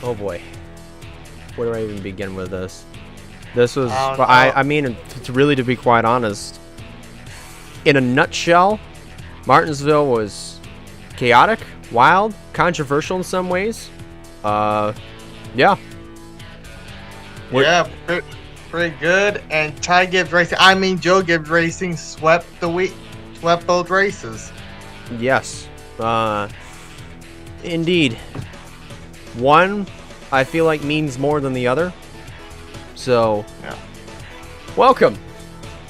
Oh boy. Where do I even begin with this? This was, I mean, to be quite honest, in a nutshell, Martinsville was chaotic, wild, controversial in some ways. Yeah. Yeah, pretty good. And Joe Gibbs Racing swept both races. Yes. Indeed. One, I feel like means more than the other. So, yeah. Welcome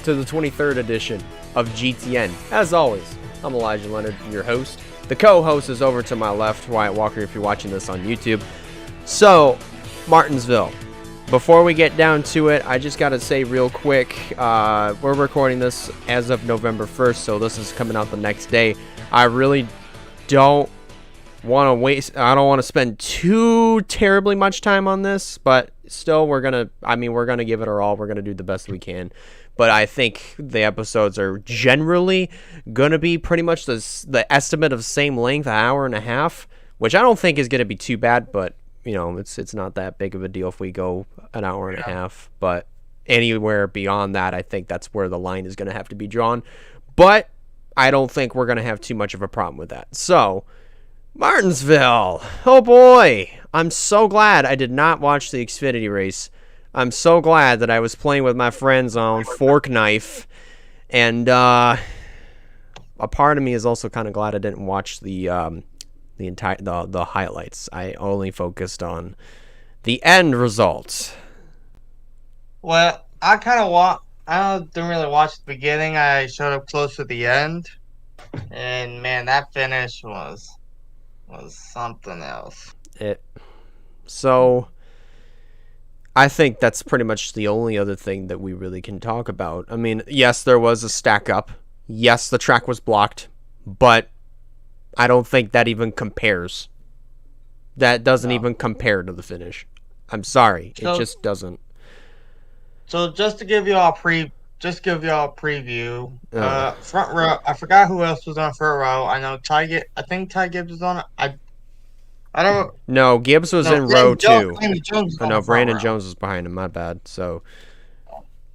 to the 23rd edition of GTN. As always, I'm Elijah Leonard, your host. The co-host is over to my left, Wyatt Walker, if you're watching this on YouTube. So, Martinsville. Before we get down to it, I just got to say real quick, we're recording this as of November 1st, so this is coming out the next day. I really don't want to spend too terribly much time on this, but still we're going to give it our all. We're going to do the best we can. But I think the episodes are generally going to be pretty much the estimate of same length, an hour and a half, which I don't think is going to be too bad, but you know, it's not that big of a deal if we go an hour and a half, but anywhere beyond that, I think that's where the line is going to have to be drawn. But I don't think we're going to have too much of a problem with that. So, Martinsville. Oh boy. I'm so glad I did not watch the Xfinity race. I'm so glad that I was playing with my friends on Fork Knife. And a part of me is also kind of glad I didn't watch the highlights. I only focused on the end results. Well, I didn't really watch the beginning. I showed up close to the end, and man, that finish was something else. So I think that's pretty much the only other thing that we really can talk about. I mean, yes, there was a stack up. Yes, the track was blocked, but I don't think that even compares. That doesn't even compare to the finish. I'm sorry, it just doesn't. So just to give you all a preview, front row. I forgot who else was on front row. I know I think Ty Gibbs was on it. I don't. No, Gibbs was in row 2. Brandon row. Jones was behind him. My bad. So,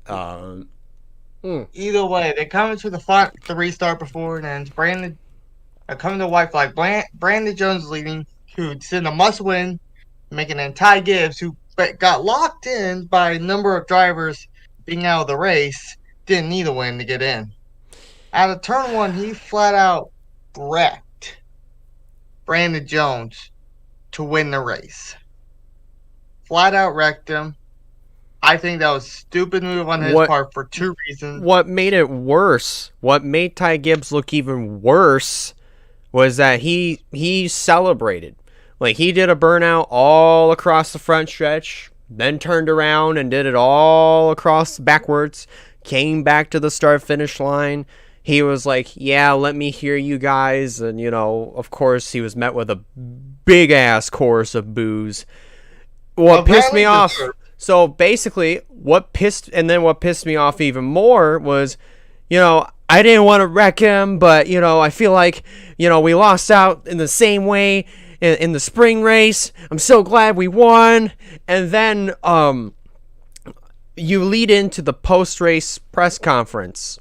either way, they come into the restart before, and then Brandon. Coming to white flag, Brandon Jones leading, who's in a must-win, making it Ty Gibbs, who got locked in by a number of drivers being out of the race, didn't need a win to get in. Out of turn 1, he flat out wrecked Brandon Jones to win the race. Flat out wrecked him. I think that was a stupid move on his part for 2 reasons. What made it worse, what made Ty Gibbs look even worse, was that he celebrated. Like, he did a burnout all across the front stretch, then turned around and did it all across backwards, came back to the start-finish line. He was like, yeah, let me hear you guys. And, you know, of course, he was met with a big-ass chorus of boos. What pissed me off... So, basically, what pissed me off even more was, you know, I didn't want to wreck him, but, you know, I feel like, you know, we lost out in the same way in the spring race. I'm so glad we won. And then you lead into the post-race press conference.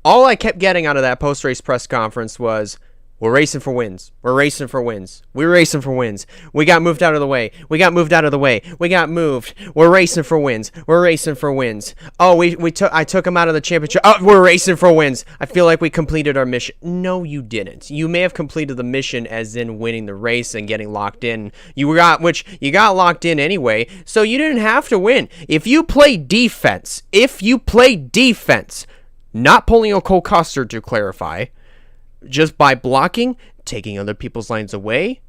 All I kept getting out of that post-race press conference was, we're racing for wins. We're racing for wins. We're racing for wins. We got moved out of the way. We got moved out of the way. We got moved. We're racing for wins. We're racing for wins. Oh, I took him out of the championship. Oh, we're racing for wins. I feel like we completed our mission. No, you didn't. You may have completed the mission as in winning the race and getting locked in. You got locked in anyway, so you didn't have to win. If you play defense, not pulling a Cole Custer to clarify, just by blocking, taking other people's lines away,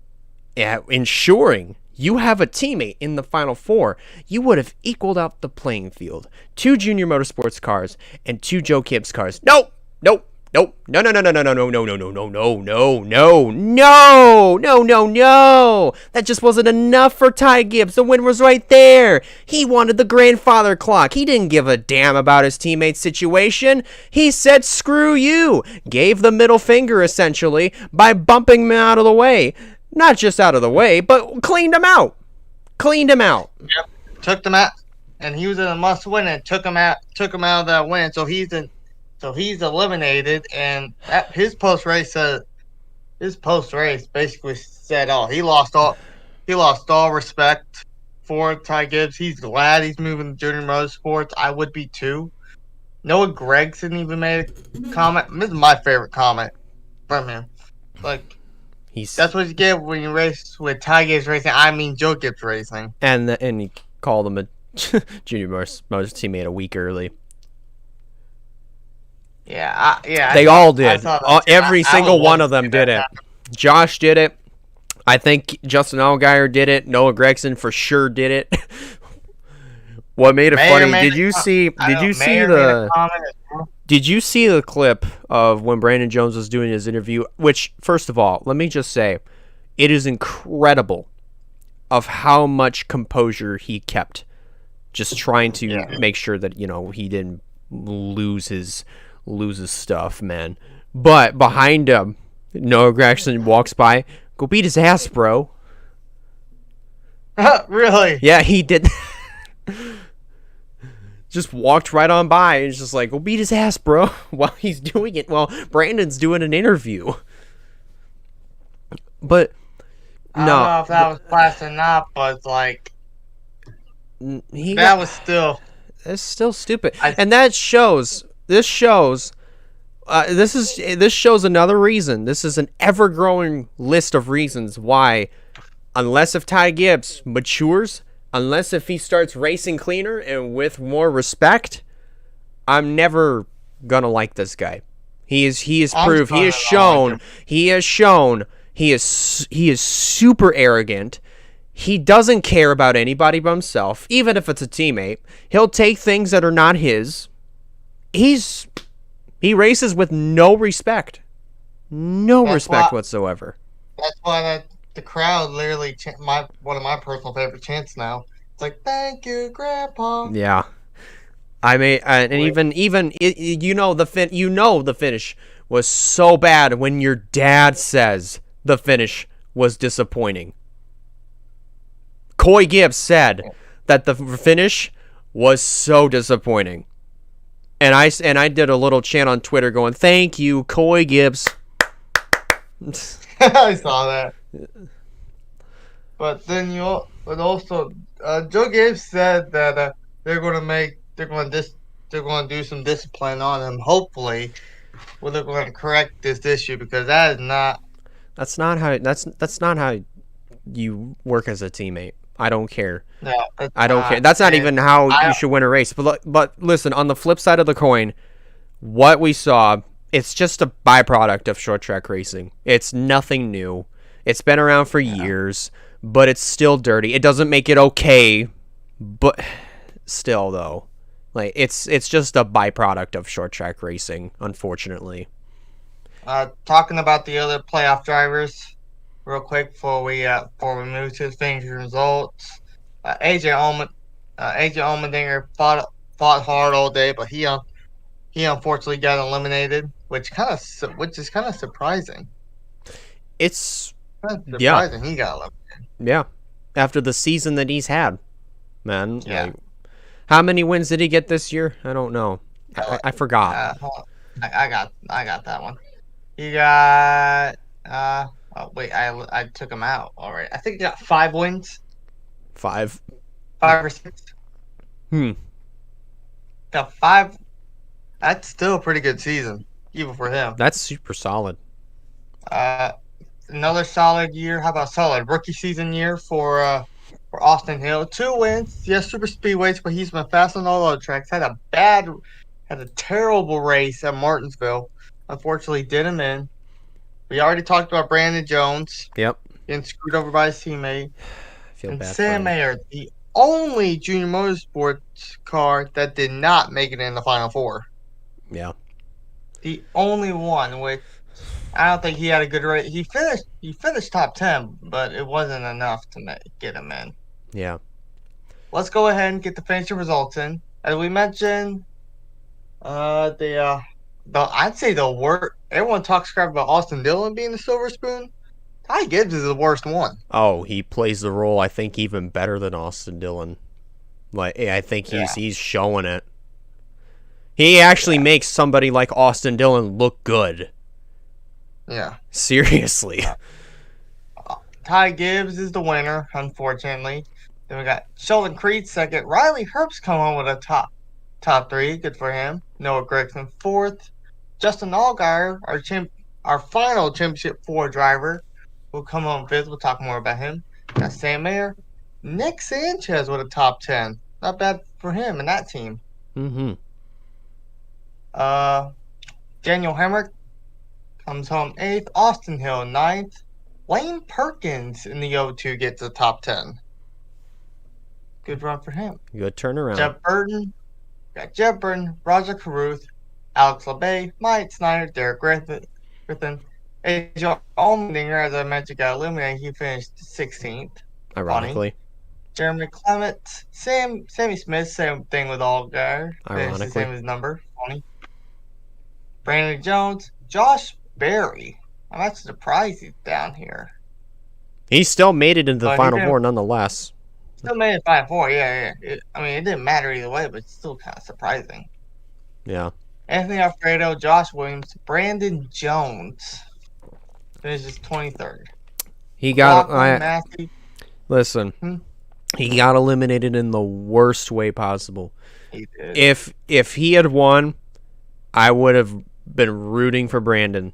ensuring you have a teammate in the Final Four, you would have equaled out the playing field. 2 Junior Motorsports cars and 2 Joe Gibbs cars. No. That just wasn't enough for Ty Gibbs. The win was right there. He wanted the grandfather clock. He didn't give a damn about his teammate's situation. He said, screw you. Gave the middle finger, essentially, by bumping him out of the way. Not just out of the way, but cleaned him out. Yep. Took them out, and he was in a must win, and took him out of that win. So he's eliminated, and his post race basically said, "Oh, he lost all respect for Ty Gibbs. He's glad he's moving to junior motorsports. I would be too." Noah Gregson even made a comment. This is my favorite comment from him. Like, that's what you get when you race with Ty Gibbs Racing. I mean, Joe Gibbs Racing. And he called him a junior motorsports teammate a week early. Yeah, they all did. Every single one of them did it. Josh did it. I think Justin Allgaier did it. Noah Gregson for sure did it. What made it funny? Did you see the clip of when Brandon Jones was doing his interview? Which, first of all, let me just say, it is incredible of how much composure he kept, just trying to make sure that he didn't lose his stuff, man. But behind him, Noah Gregson walks by. Go beat his ass, bro. Really? Yeah, he did. Just walked right on by and just like, go beat his ass, bro. While he's doing it, while Brandon's doing an interview. But I don't know if that was class or not, but like, it's still stupid. And that shows. This shows another reason. This is an ever-growing list of reasons why, unless if Ty Gibbs matures, unless if he starts racing cleaner and with more respect, has shown he is super arrogant. He doesn't care about anybody but himself, even if it's a teammate. He'll take things that are not his. He races with no respect. No respect whatsoever. That's why the crowd literally one of my personal favorite chants now. It's like, "Thank you, Grandpa." Yeah. I mean, and even the finish was so bad when your dad says the finish was disappointing. Coy Gibbs said that the finish was so disappointing. And I did a little chant on Twitter going, "Thank you, Coy Gibbs." I saw that. But then also Joe Gibbs said that they're going to do some discipline on him. Hopefully, they're going to correct this issue, because that's not how you work as a teammate. I don't care. No, I don't care. That's not even how you should win a race. But listen, on the flip side of the coin, what we saw, it's just a byproduct of short track racing. It's nothing new. It's been around for years, but it's still dirty. It doesn't make it okay, but still though, like it's just a byproduct of short track racing, unfortunately. Talking about the other playoff drivers, real quick before we move to the finishing results. AJ Allmendinger fought hard all day, but he unfortunately got eliminated, which is kind of surprising. It's surprising he got eliminated. Yeah, after the season that he's had, man. Yeah. Like, how many wins did he get this year? I don't know. I forgot. I got that one. He got oh wait, I took him out already. I think he got 5 wins. 5 or 6. Got 5. That's still a pretty good season, even for him. That's super solid. Another solid year. How about solid rookie season year for Austin Hill? 2 wins. Yes, super speedways, but he's been fast on all other tracks. Had a terrible race at Martinsville. Unfortunately, did him in. We already talked about Brandon Jones. Yep. Getting screwed over by his teammate. Feel bad Sam Mayer, the only junior motorsports car that did not make it in the Final Four. Yeah. The only one, which I don't think he had a good race. He finished top 10, but it wasn't enough to get him in. Yeah. Let's go ahead and get the finishing results in. As we mentioned, I'd say the worst. Everyone talks crap about Austin Dillon being the silver spoon. Ty Gibbs is the worst one. Oh, he plays the role, I think, even better than Austin Dillon. Like, I think he's showing it. He actually makes somebody like Austin Dillon look good. Yeah. Seriously. Ty Gibbs is the winner, unfortunately. Then we got Sheldon Creed second. Riley Herbst come on with a top three. Good for him. Noah Gragson fourth. Justin Allgaier, our final championship 4 driver, will come on fifth. We'll talk more about him. Got Sam Mayer. Nick Sanchez with a top 10. Not bad for him and that team. Mm-hmm. Daniel Hemrick comes home 8th. Austin Hill 9th. Lane Perkins in the O2 gets a top 10. Good run for him. Good turnaround. Jeb Burton, Roger Carruth, Alex LeBay, Mike Snyder, Derek Griffin, AJ Allmendinger, as I mentioned, got eliminated. He finished 16th. Ironically. Funny. Jeremy Clement, Sammy Smith, same thing with Allgaier. Finished the same as number. Funny. Brandon Jones, Josh Berry. I'm actually surprised he's down here. He still made it into the Final Four nonetheless. Still made it Final Four, yeah. It didn't matter either way, but it's still kind of surprising. Yeah. Anthony Alfredo, Josh Williams, Brandon Jones finishes 23rd. He got listen. He got eliminated in the worst way possible. He did. If he had won, I would have been rooting for Brandon.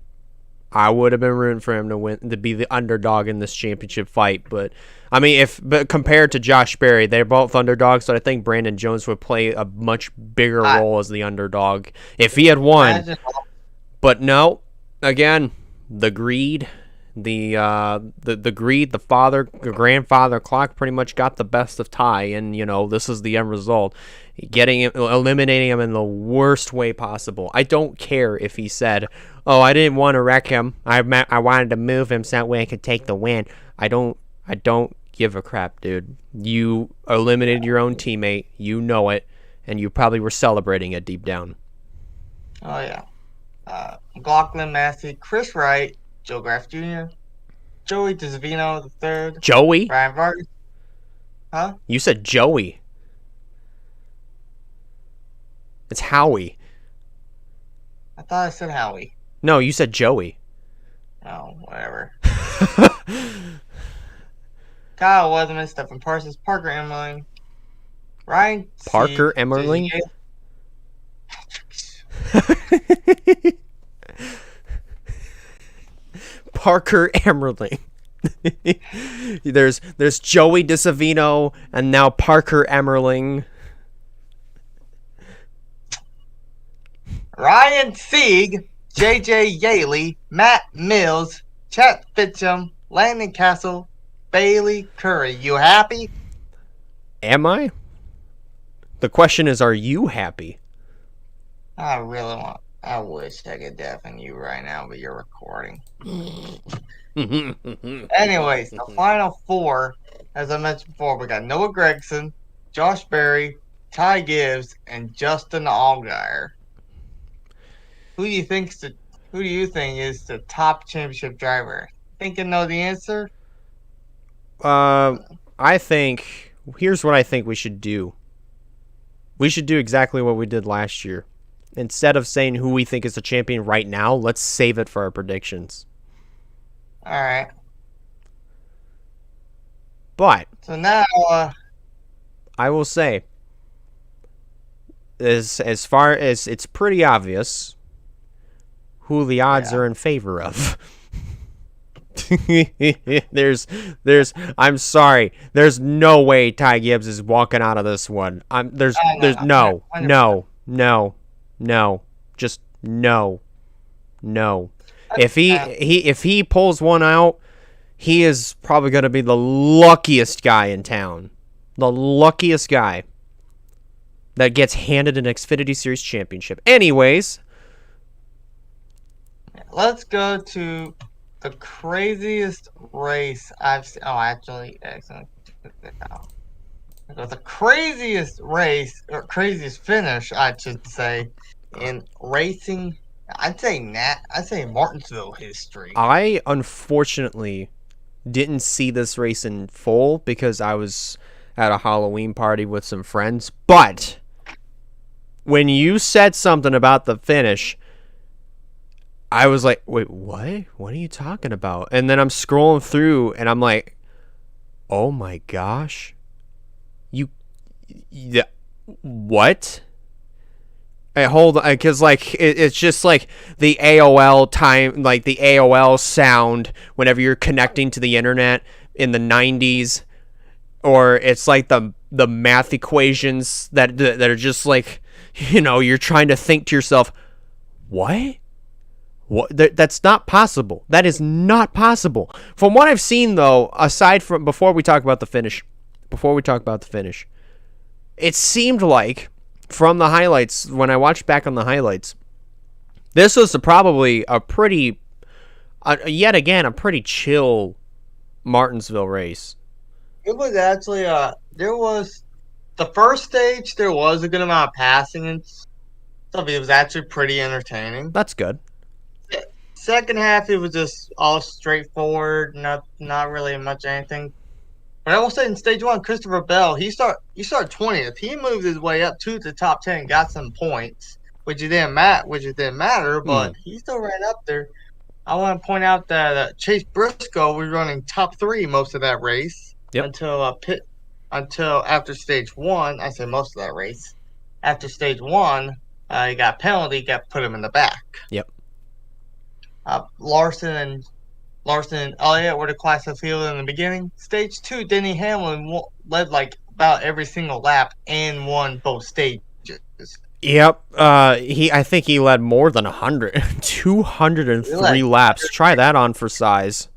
I would have been rooting for him to win, to be the underdog in this championship fight. But I mean, but compared to Josh Berry, they're both underdogs. So I think Brandon Jones would play a much bigger role as the underdog if he had won. But no, again, the greed, the greed, the grandfather clock pretty much got the best of Ty, and this is the end result. Eliminating him in the worst way possible. I don't care if he said, "Oh, I didn't want to wreck him. I wanted to move him so that way I could take the win." I don't give a crap, dude. You eliminated your own teammate. You know it, and you probably were celebrating it deep down. Oh yeah. McLaughlin Massey, Chris Wright, Joe Graff Jr., Joey DeSavino III. Joey? Ryan Vargas. Huh? You said Joey. It's Howie. I thought I said Howie. No, you said Joey. Oh, whatever. Kyle Weatherman, Stephen Parsons, Parker Emmerling, Ryan Parker Emmerling? Parker Emmerling. There's Joey DeSavino and now Parker Emmerling. Ryan Sieg, JJ Yaley, Matt Mills, Chet Fitchum, Landon Castle, Bailey Curry. You happy? Am I? The question is, are you happy? I wish I could deafen you right now, but you're recording. Anyways, the final 4, as I mentioned before, we got Noah Gragson, Josh Berry, Ty Gibbs, and Justin Allgaier. Who do you think is the top championship driver? Think you know the answer? I think here's what I think we should do. We should do exactly what we did last year. Instead of saying who we think is the champion right now, let's save it for our predictions. All right. But so now, I will say, as far as it's pretty obvious who the odds are in favor of. I'm sorry. There's no way Ty Gibbs is walking out of this one. Just no. If he pulls one out, he is probably going to be the luckiest guy in town. The luckiest guy that gets handed an Xfinity Series championship. Anyways, let's go to the craziest race I've seen. Oh, actually, excellent. The craziest race, or craziest finish, I should say, in racing. I'd say Martinsville history. I unfortunately didn't see this race in full because I was at a Halloween party with some friends. But when you said something about the finish, I was like, wait, what? What are you talking about? And then I'm scrolling through and I'm like, oh my gosh. What? Hey, hold on, because like it's just like the AOL time, like the AOL sound whenever you're connecting to the internet in the 90s, or it's like the math equations that are just like, you're trying to think to yourself, what? That's not possible. That is not possible. From what I've seen, though, aside from before we talk about the finish, it seemed like from the highlights, when I watched back on the highlights, this was probably a pretty, yet again, a pretty chill Martinsville race. It was actually, there was, the first stage, there was a good amount of passing and stuff. It was actually pretty entertaining. That's good. Second half, it was just all straightforward, not really much anything. But I will say in stage 1, Christopher Bell, he started 20th. He moved his way up to the top 10, got some points, which it didn't matter, but he still ran up there. I want to point out that Chase Briscoe was running top 3 most of that race until after stage 1. I say most of that race. After stage 1, he got a penalty, put him in the back. Yep. Larson and Elliott were the class of field in the beginning. Stage 2, Denny Hamlin led like about every single lap and won both stages. Yep. I think he led more than 100. 203 laps. Try that on for size.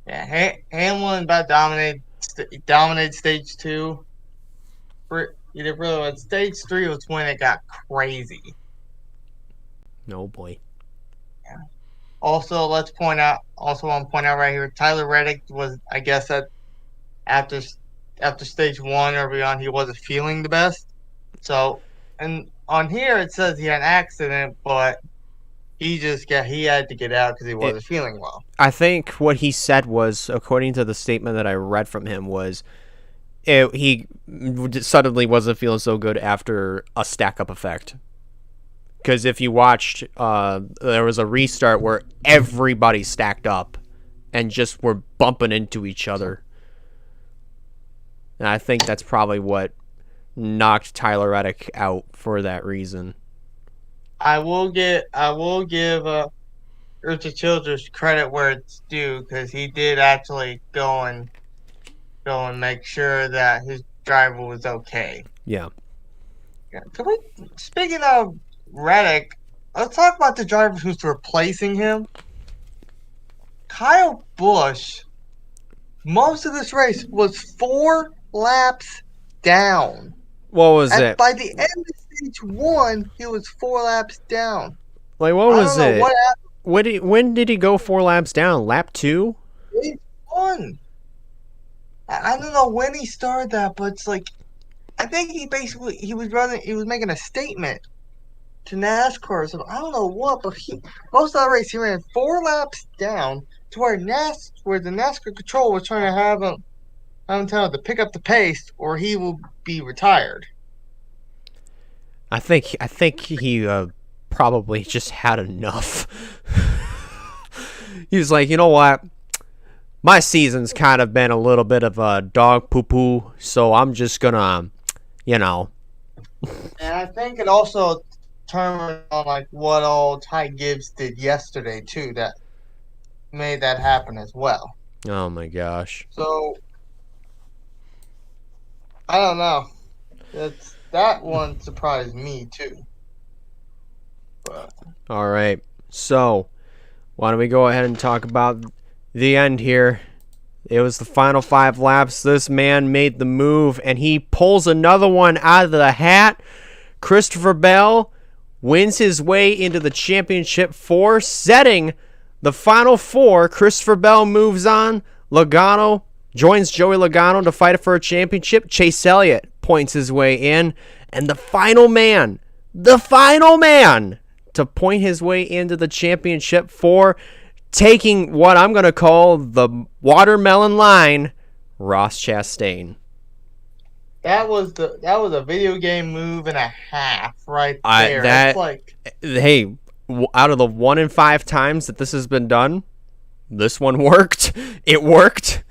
Yeah, Hamlin about dominated stage 2. He did really well. Stage 3 was when it got crazy. No boy. Yeah. Also, I want to point out right here, Tyler Reddick was, I guess, that after stage 1 or beyond, he wasn't feeling the best. So, and on here it says he had an accident, but he had to get out because he wasn't feeling well. I think what he said was, according to the statement that I read from him, was he suddenly wasn't feeling so good after a stack-up effect. Because if you watched, there was a restart where everybody stacked up and just were bumping into each other. And I think that's probably what knocked Tyler Reddick out for that reason. I will give Richard Childress credit where it's due, because he did actually go and make sure that his driver was okay. Yeah. Speaking of Reddick, let's talk about the driver who's replacing him. Kyle Busch, most of this race was 4 laps down. What was it? By the end of stage 1, he was 4 laps down. Like, what was it? When did he go 4 laps down? Lap 2? Stage 1. I don't know when he started that, but it's like, I think he was making a statement to NASCAR. So I don't know what, but most of the race he ran 4 laps down to where the NASCAR control was trying to have him tell him to pick up the pace or he will be retired. I think he probably just had enough. He was like, you know what? My season's kind of been a little bit of a dog poo-poo, so I'm just gonna, And I think it also turned on like what old Ty Gibbs did yesterday too, that made that happen as well. Oh my gosh. So I don't know. That one surprised me too. But all right. So why don't we go ahead and talk about the end here? It was the final 5 laps. This man made the move, and he pulls another one out of the hat. Christopher Bell wins his way into the championship 4, setting the final 4. Christopher Bell moves on. Logano joins Joey Logano to fight for a championship. Chase Elliott points his way in. And the final man to point his way into the championship 4, taking what I'm going to call the watermelon line, Ross Chastain. That was a video game move and a half right there. It's like, hey, out of the 1 in 5 times that this has been done, this one worked. It worked.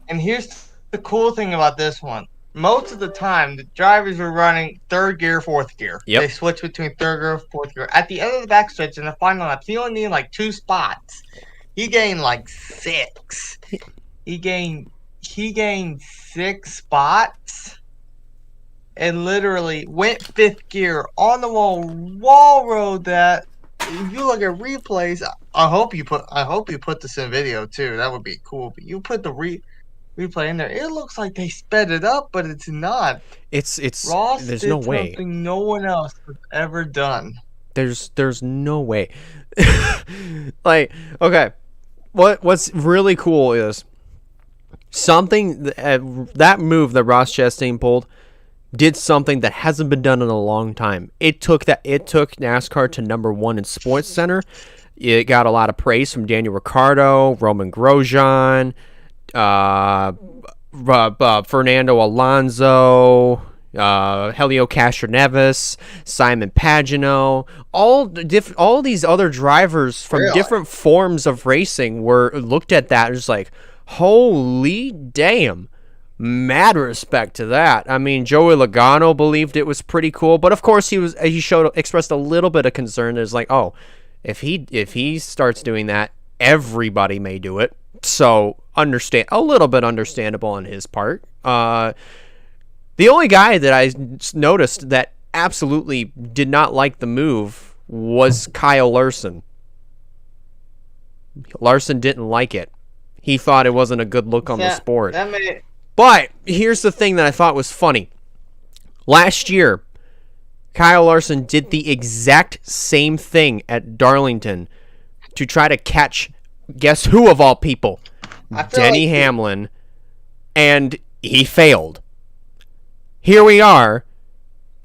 And here's the cool thing about this one. Most of the time, the drivers were running third gear, fourth gear. Yep. They switched between third gear and fourth gear. At the end of the backstretch in the final lap, he only needed like 2 spots. He gained like 6. He gained 6 spots and literally went 5th gear on the wall road that. If you look at replays, I hope you put this in video too. That would be cool. But you put the replay in there. It looks like they sped it up, but it's not. It's Ross there's did no way. Something no one else has ever done. There's no way. Like, okay, what's really cool is something that move that Ross Chastain pulled did something that hasn't been done in a long time. It took NASCAR to number 1 in Sports Center. It got a lot of praise from Daniel Ricciardo, Roman Grosjean, Fernando Alonso, Helio Castroneves, Simon Pagenaud, all these other drivers from different forms of racing were looked at that and just like, holy damn. Mad respect to that. I mean, Joey Logano believed it was pretty cool, but of course he expressed a little bit of concern. It's like, oh, if he starts doing that, everybody may do it. So a little bit understandable on his part. The only guy that I noticed that absolutely did not like the move was Kyle Larson. Larson didn't like it. He thought it wasn't a good look on the sport. But here's the thing that I thought was funny. Last year, Kyle Larson did the exact same thing at Darlington to try to catch, guess who of all people? Denny Hamlin, and he failed. Here we are.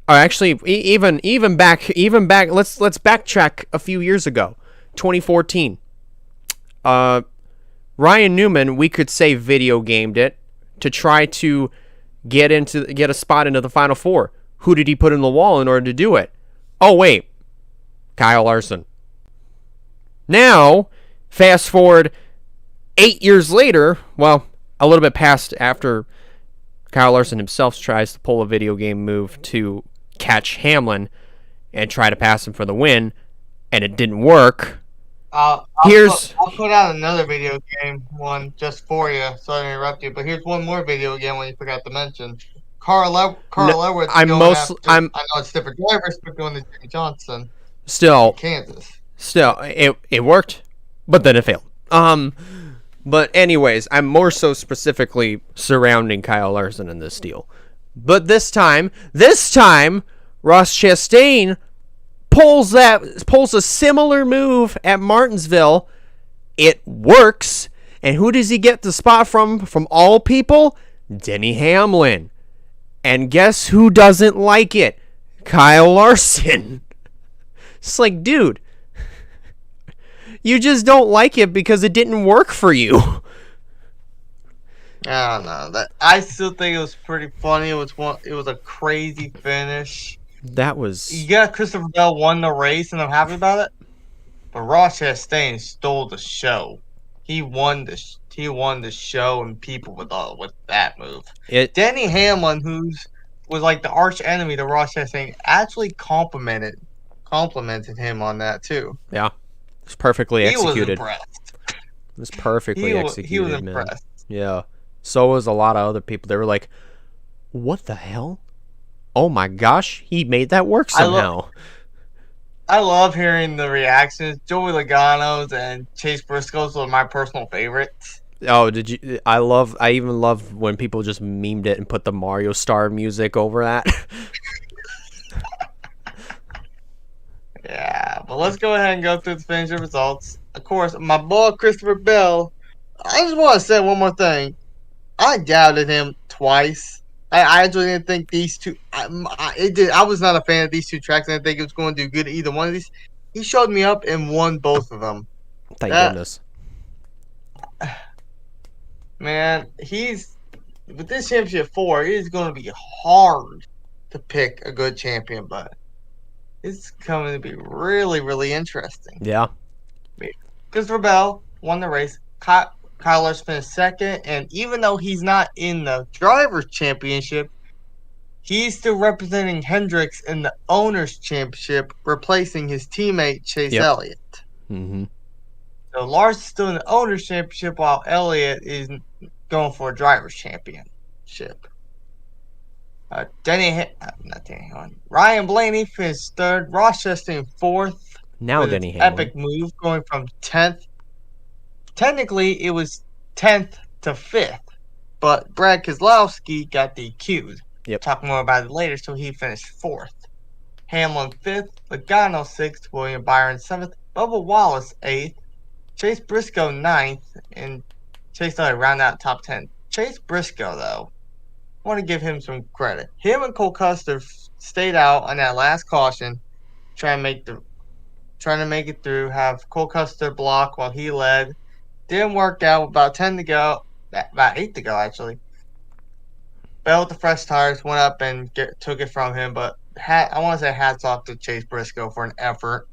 Actually, even back. Let's backtrack a few years ago, 2014. Ryan Newman, we could say video gamed it to try to get a spot into the Final Four. Who did he put in the wall in order to do it? Oh, wait. Kyle Larson. Now, fast forward 8 years later, well, a little bit past after Kyle Larson himself tries to pull a video game move to catch Hamlin and try to pass him for the win, and it didn't work. I'll put out another video game one just for you, sorry to interrupt you, but here's one more video game one you forgot to mention. Carl Edwards. I know it's different drivers, but going to Jimmy Johnson. Still, Kansas. Still, it worked, but then it failed. But anyways, I'm more so specifically surrounding Kyle Larson in this deal. But this time, Ross Chastain pulls a similar move at Martinsville. It works. And who does he get the spot from all people? Denny Hamlin. And guess who doesn't like it? Kyle Larson. It's like, dude, you just don't like it because it didn't work for you. I don't know. I still think it was pretty funny. It was a crazy finish. Christopher Bell won the race, and I'm happy about it. But Ross Chastain stole the show. He won the show and people with that move. Denny Hamlin, who was like the arch enemy to Ross Chastain, actually complimented him on that too. Yeah, it's perfectly executed. He was impressed. It was perfectly executed. He was impressed. Man. Yeah. So was a lot of other people. They were like, "What the hell? Oh my gosh, he made that work somehow." I love hearing the reactions. Joey Logano's and Chase Briscoe's are my personal favorites. Oh, did you? I even love when people just memed it and put the Mario Star music over that. Yeah, but let's go ahead and go through the finish results. Of course, my boy Christopher Bell. I just want to say one more thing. I doubted him twice. I actually didn't think these two. I was not a fan of these two tracks. I didn't think it was going to do good at either one of these. He showed me up and won both of them. Thank goodness. Man, with this championship 4, it is going to be hard to pick a good champion, but it's coming to be really, really interesting. Yeah. Christopher Bell won the race. Kyle Larson finished second, and even though he's not in the Drivers' Championship, he's still representing Hendricks in the Owners' Championship, replacing his teammate Chase Elliott. Mm-hmm. So Larson's still in the Owners' Championship, while Elliott is going for a Drivers' Championship. Ryan Blaney finished third. Ross Chastain fourth. Now with Denny an Hamlin. epic move going from 10th. Technically, it was 10th to 5th, but Brad Keselowski got DQ'd. Yep. Talk more about it later, so he finished 4th. Hamlin 5th, Logano 6th, William Byron 7th, Bubba Wallace 8th, Chase Briscoe 9th, and Chase started round out top 10. Chase Briscoe, though, I want to give him some credit. Him and Cole Custer stayed out on that last caution, trying to make it through, have Cole Custer block while he led. Didn't work out. About 10 to go. About 8 to go, actually. Bell with the fresh tires went up and took it from him. But I want to say hats off to Chase Briscoe for an effort.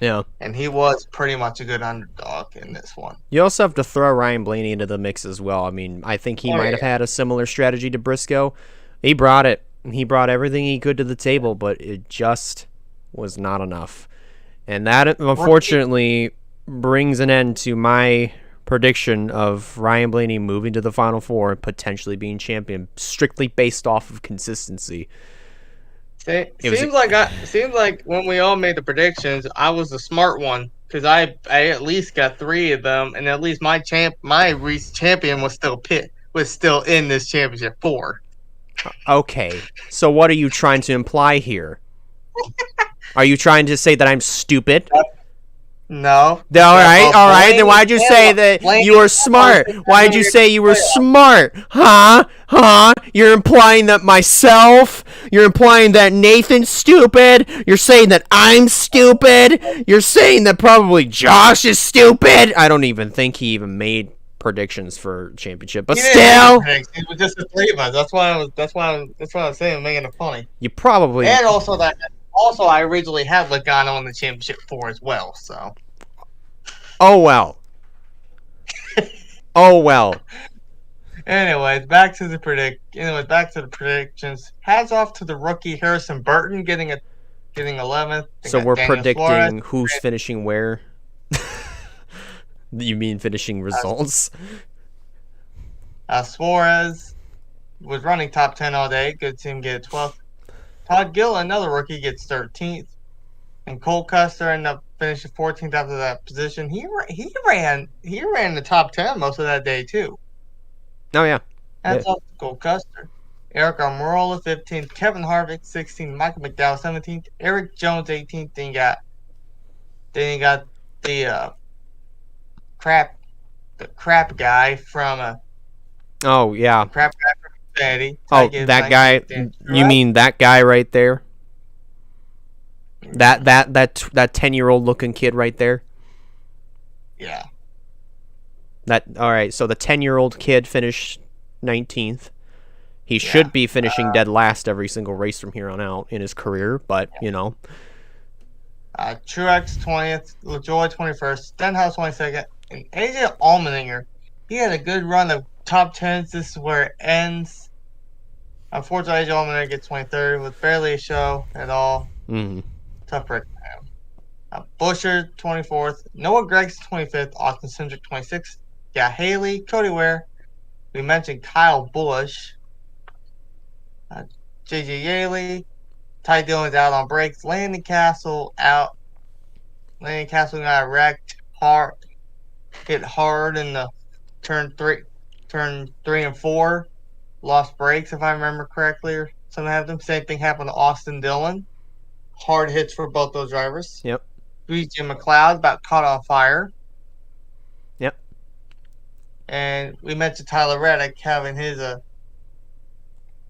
Yeah. And he was pretty much a good underdog in this one. You also have to throw Ryan Blaney into the mix as well. I mean, I think he might have had a similar strategy to Briscoe. He brought it. He brought everything he could to the table, but it just was not enough. And that, unfortunately, brings an end to my prediction of Ryan Blaney moving to the Final Four and potentially being champion, strictly based off of consistency. Seems like when we all made the predictions, I was the smart one because I at least got 3 of them, and at least my Reese champion was still in this championship 4. Okay, so what are you trying to imply here? Are you trying to say that I'm stupid? No. All right. Then why'd you say that you were smart? Why'd you say you were smart? Huh? You're implying that you're implying that Nathan's stupid. You're saying that I'm stupid. You're saying that probably Josh is stupid. I don't even think he even made predictions for championship, but still, it was just the 3 of us. That's why I was saying, making it funny. You probably and also I originally had Logano in the championship 4 as well. So. Oh well. Anyways, back to the predictions. Hats off to the rookie Harrison Burton getting 11th. So we're predicting who's finishing where. You mean finishing results? Suarez was running top 10 all day. Good team get 12th. Todd Gilliland, another rookie, gets 13th. And Cole Custer ended up finishing 14th after that position. He ran the top 10 most of that day too. Oh yeah. That's off to Cole Custer. Eric Almirola 15th. Kevin Harvick 16th. Michael McDowell 17th. Eric Jones 18th. Then you got the crap guy from Oh yeah. Crap guy from Cincinnati. Oh, that guy. You mean that guy right there? That 10-year-old looking kid right there? Yeah. All right, so the 10-year-old kid finished 19th. He should be finishing dead last every single race from here on out in his career, but, you know. Truex 20th, LaJoy 21st, Stenhouse 22nd, and AJ Allmendinger. He had a good run of top 10s. This is where it ends. Unfortunately, AJ Allmendinger gets 23rd with barely a show at all. Mm-hmm. Tough break for him. Busher 24th, Noah Gregson 25th, Austin Cindric 26th. Yeah, Haley, Cody Ware. We mentioned Kyle Busch. JJ Yaley. Ty Dillon's out on brakes. Landon Castle out. Landon Castle got wrecked hard. Hit hard in the turn 3 and 4. Lost brakes, if I remember correctly, or something happened. Same thing happened to Austin Dillon. Hard hits for both those drivers. Yep. BJ McLeod about caught on fire. Yep. And we mentioned Tyler Reddick having his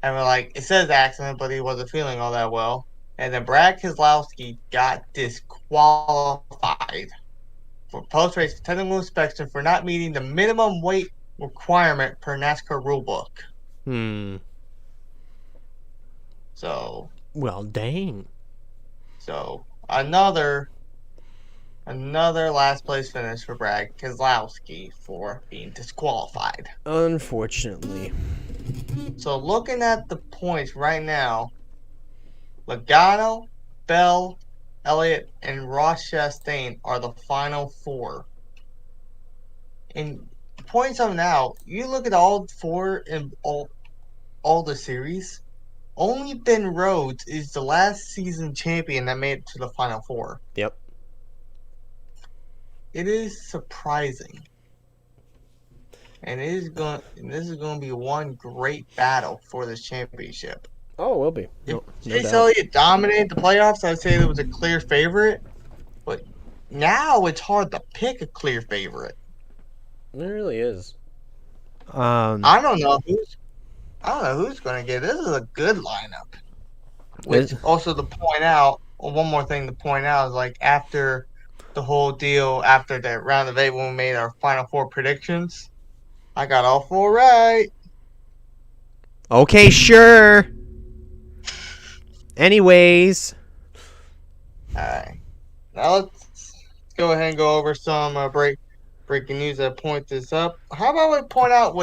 it says accident, but he wasn't feeling all that well. And then Brad Keselowski got disqualified. for post-race technical inspection for not meeting the minimum weight requirement per NASCAR rulebook. So. Well, dang. So another last place finish for Brad Keselowski for being disqualified. Unfortunately. So looking at the points right now, Logano, Bell, Elliott, and Ross Chastain are the final four. And points of now, you look at all four in all the series. Only Ben Rhodes is the last season champion that made it to the final four. Yep. It is surprising. And this is going to be one great battle for this championship. Oh, it will be. If Chase Elliott dominated the playoffs, I'd say it was a clear favorite. But now it's hard to pick a clear favorite. It really is. I don't know who's going to get it. This is a good lineup. Which also to point out, one more thing to point out is like after the whole deal, after the round of 8 when we made our final four predictions, I got all 4 right. Okay, sure. Anyways. Alright. Now let's go ahead and go over some breaking news that point this up. How about we point out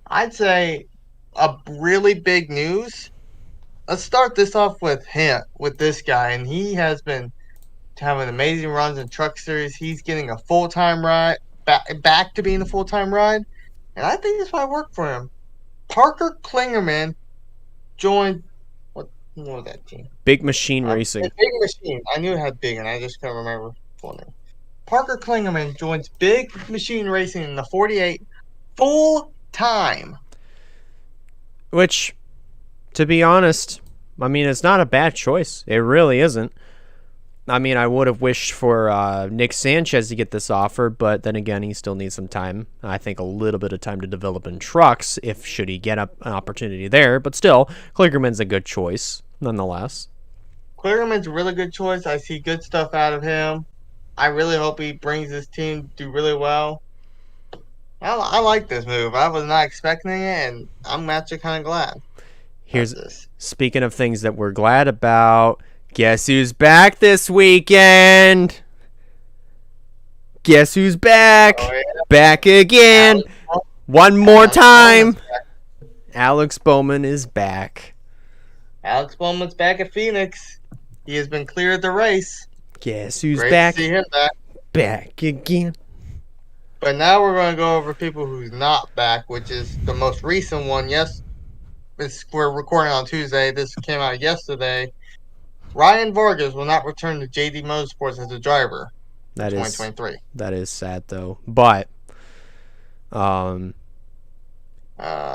I'd say a really big news. Let's start this off with this guy, and he has been having amazing runs in Truck Series. He's getting a full-time ride, back to being a full-time ride, and I think this might work for him. Parker Kligerman joined, what was that team? Big Machine Racing. Big Machine. I knew it had big, and I just couldn't remember full name. Parker Kligerman joins Big Machine Racing in the 48 full-time. Which, to be honest, I mean, it's not a bad choice. It really isn't. I mean, I would have wished for Nick Sanchez to get this offer, but then again, he still needs some time. I think a little bit of time to develop in trucks should he get an opportunity there. But still, Kligerman's a good choice, nonetheless. Kligerman's a really good choice. I see good stuff out of him. I really hope he brings his team to do really well. I like this move. I was not expecting it, and I'm actually kind of glad. Speaking of things that we're glad about, guess who's back this weekend? Guess who's back? Oh, yeah. Back again. One more time. Alex Bowman is back. Alex Bowman's back at Phoenix. He has been cleared the race. Guess who's Great back? To see him back. Back again. But now we're going to go over people who's not back, which is the most recent one. Yes, we're recording on Tuesday. This came out yesterday. Ryan Vargas will not return to JD Motorsports as a driver in 2023. That is sad, though. But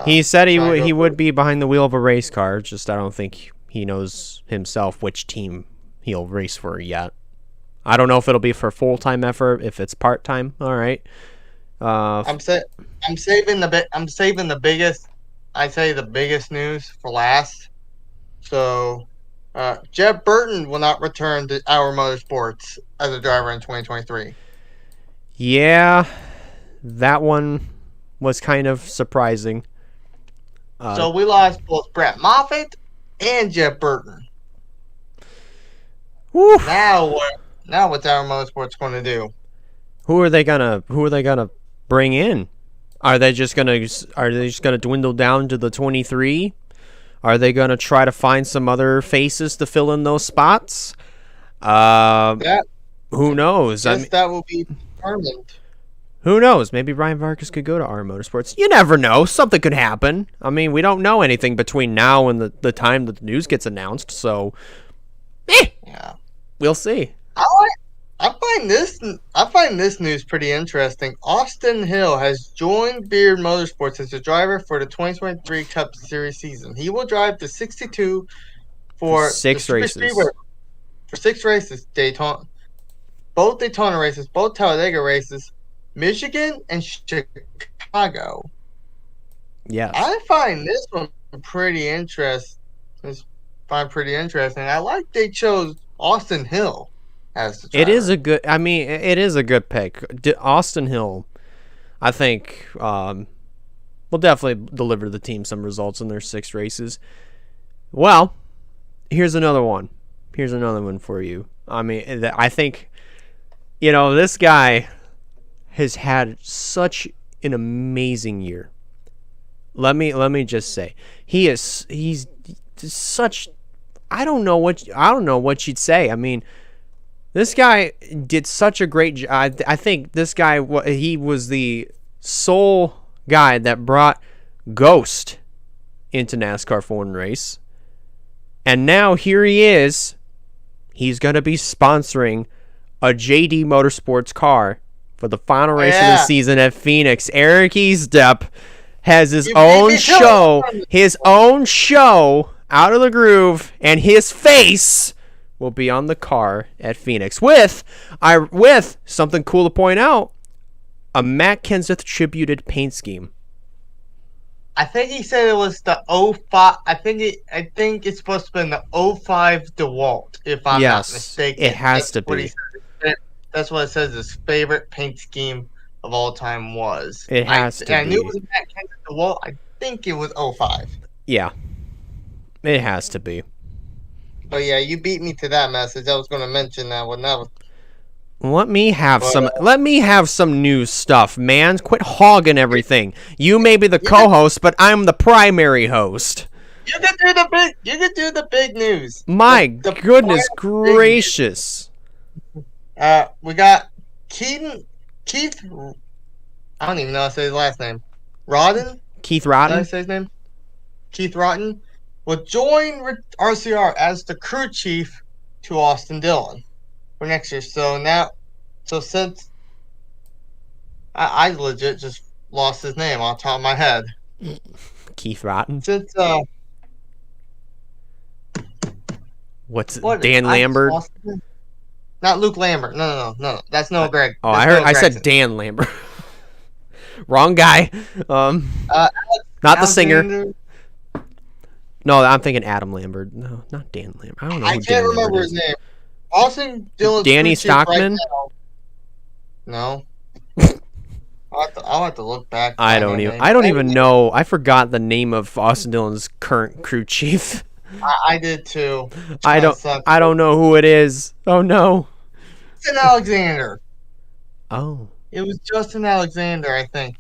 he said he would be behind the wheel of a race car. Just I don't think he knows himself which team he'll race for yet. I don't know if it'll be for full-time effort, if it's part-time. All right. I'm saving the biggest. I say the biggest news for last. So, Jeff Burton will not return to Our Motorsports as a driver in 2023. Yeah, that one was kind of surprising. So we lost both Brett Moffitt and Jeff Burton. Whew. Now what's Our Motorsports going to do? Who are they gonna bring in? Are they just gonna dwindle down to the 23? Are they gonna try to find some other faces to fill in those spots? Who knows? That will be determined. Who knows? Maybe Ryan Vargas could go to Our Motorsports. You never know. Something could happen. I mean, we don't know anything between now and the time that the news gets announced. So, yeah, we'll see. I find this news pretty interesting. Austin Hill has joined Beard Motorsports as a driver for the 2023 Cup Series season. He will drive the 62 for 6 races. Speedway, for 6 races, both Daytona races, both Talladega races, Michigan and Chicago. Yes. I find this one pretty interesting. I like they chose Austin Hill as the driver. It is a good. I mean, it is a good pick. Austin Hill, I think, will definitely deliver the team some results in their 6 races. Well, here's another one. Here's another one for you. I mean, I think, this guy has had such an amazing year. Let me just say, he's such. I don't know what you'd say. I mean, this guy did such a great job. I think this guy, he was the sole guy that brought Ghost into NASCAR 4 race. And now here he is. He's going to be sponsoring a JD Motorsports car for the final race of the season at Phoenix. Eric Eastep has his own show, Out of the Groove, and his face will be on the car at Phoenix with something cool to point out, a Matt Kenseth tributed paint scheme. I think he said it was the 05. I think it's supposed to be the 05 DeWalt, if I'm not mistaken. It has to be. That's what it says his favorite paint scheme of all time was. It has to be. I knew it was Matt Kenseth DeWalt. I think it was 05. Yeah. It has to be. But yeah, you beat me to that message. I was going to mention that one. Let me have some new stuff, man. Quit hogging everything. You may be the co-host, but I'm the primary host. You can do the big news. My goodness gracious. We got Keith. I don't even know how to say his last name. Rodden. Keith Rodden. Did I say his name? Keith Rodden will join RCR as the crew chief to Austin Dillon for next year. So since I legit just lost his name on top of my head. Keith Rodden. Since Dan Lambert? Not Luke Lambert. No. That's Noah Greg. Oh, I said Dan Lambert. Wrong guy. Not the singer. No, I'm thinking Adam Lambert. No, not Dan Lambert. I don't know. I can't remember his name. Austin Dillon's Danny Stockman? Right now. No. I'll have to look back. I don't even know. I forgot the name of Austin Dillon's current crew chief. I did too. I don't know who it is. Oh no. Justin Alexander. Oh. It was Justin Alexander, I think.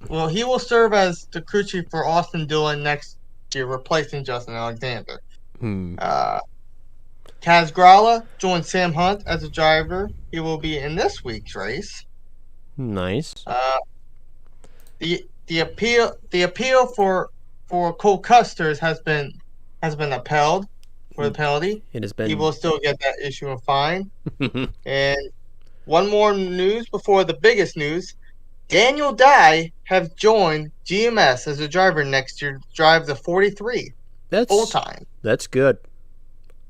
Well, he will serve as the crew chief for Austin Dillon next year, replacing Justin Alexander. Kaz Grala joined Sam Hunt as a driver. He will be in this week's race. Nice. The appeal for Cole Custers has been upheld for the penalty. It has been. He will still get that issue and fine. And one more news before the biggest news. Daniel Dye have joined GMS as a driver next year to drive the 43 full time. That's good.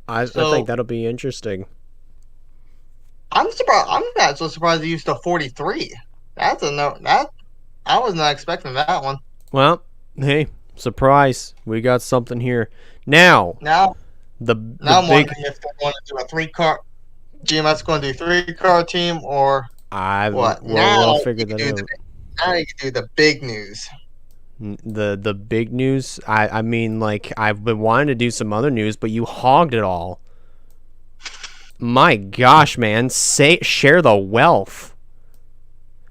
I think that'll be interesting. I'm surprised. I'm not so surprised he used the 43. That's a no. That I was not expecting that one. Well, hey, surprise! We got something here. Now I'm wondering if they're going to do a 3-car. GMS going to do 3-car team or what? We'll figure that out. Now you can do the big news. The big news. I mean, like, I've been wanting to do some other news, but you hogged it all. My gosh, man! Share the wealth.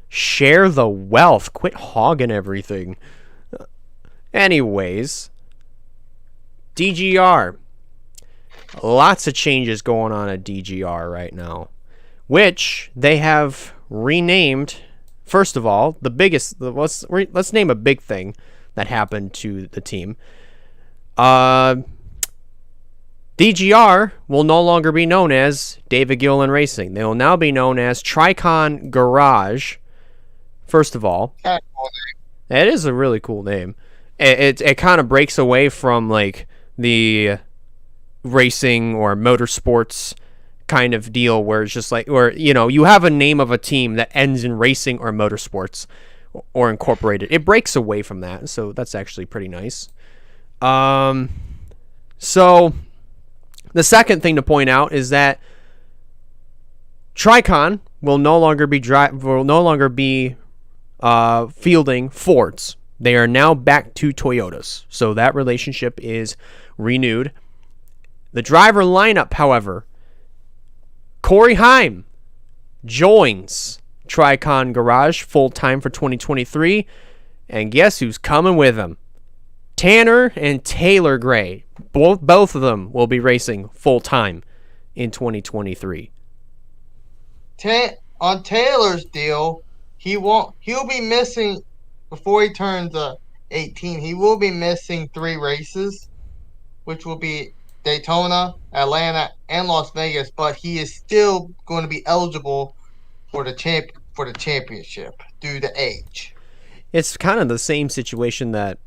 Share the wealth. Quit hogging everything. Anyways, DGR. Lots of changes going on at DGR right now, which they have renamed. First of all, the biggest. Let's name a big thing that happened to the team. DGR will no longer be known as David Gilliland Racing. They will now be known as Tricon Garage. First of all, it is a really cool name. It kind of breaks away from like the racing or motorsports kind of deal where it's just like, or you have a name of a team that ends in racing or motorsports or incorporated. It breaks away from that, so that's actually pretty nice. So the second thing to point out is that Tricon will no longer be fielding Fords. They are now back to Toyotas, so that relationship is renewed. The driver lineup, however, Corey Heim joins Tricon Garage full-time for 2023, and guess who's coming with him? Tanner and Taylor Gray. Both of them will be racing full-time in 2023. On Taylor's deal, he'll be missing before he turns 18. He will be missing 3 races, which will be Daytona, Atlanta, and Las Vegas. But he is still going to be eligible for the championship due to age. It's kind of the same situation that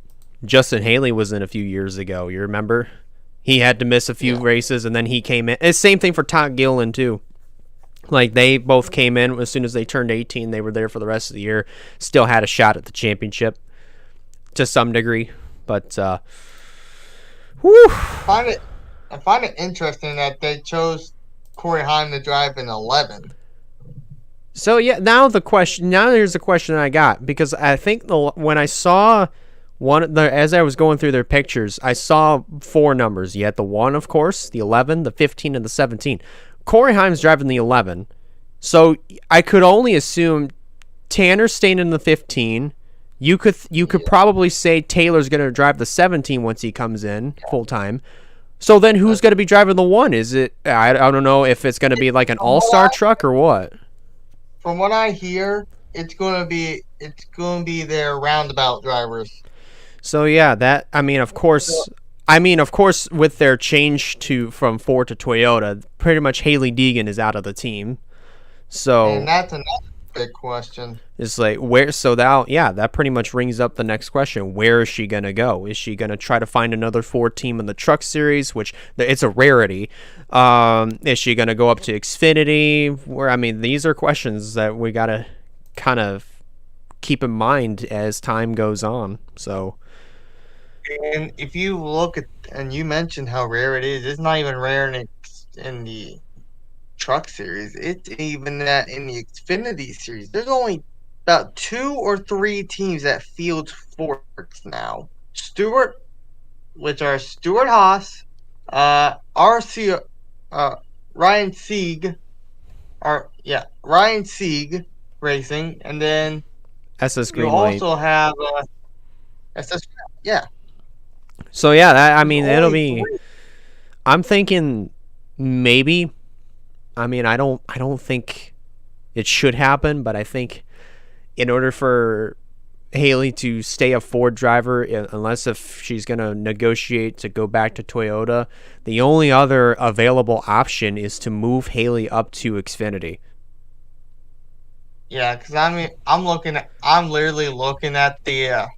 Justin Haley was in a few years ago. You remember? He had to miss a few races, and then he came in. It's the same thing for Todd Gilliland, too. Like, they both came in as soon as they turned 18. They were there for the rest of the year. Still had a shot at the championship to some degree. But, whew. I find it interesting that they chose Corey Heim to drive in 11. So, yeah, now here's the question I got. Because I think when I saw as I was going through their pictures, I saw 4 numbers. You had the 1, of course, the 11, the 15, and the 17. Corey Heim's driving the 11, so I could only assume Tanner's staying in the 15. You could probably say Taylor's going to drive the 17 once he comes in full time. So then who's going to be driving the 1? Is it I don't know if it's going to be like an all-star truck or what. From what I hear, it's going to be their roundabout drivers. So yeah, of course, with their change from Ford to Toyota, pretty much Haley Deegan is out of the team. So and that's another big question. It's like that pretty much rings up the next question. Where is she gonna go? Is she gonna try to find another Ford team in the Truck Series, which it's a rarity? Is she gonna go up to Xfinity? These are questions that we gotta kind of keep in mind as time goes on. So. And if you look at, and you mentioned how rare it is, it's not even rare in the Truck Series. It's even that in the Xfinity Series. There's only about 2 or 3 teams that field Fords now. Stewart Haas, RC, Ryan Sieg Racing, and then SS Greenlight. You also have SS, yeah. So yeah, it'll be. I'm thinking maybe. I don't think it should happen, but I think in order for Haley to stay a Ford driver, unless if she's gonna negotiate to go back to Toyota, the only other available option is to move Haley up to Xfinity. Yeah, because I'm literally looking at the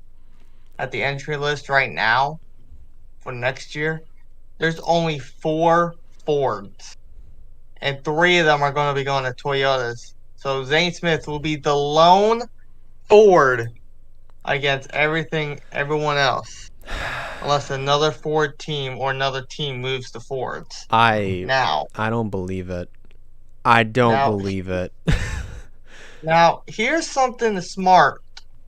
entry list right now for next year. There's only 4 Fords, and 3 of them are going to be going to Toyotas. So Zane Smith will be the lone Ford against everyone else, unless another Ford team or another team moves to Fords. I don't believe it. I don't believe it. Now, here's something smart.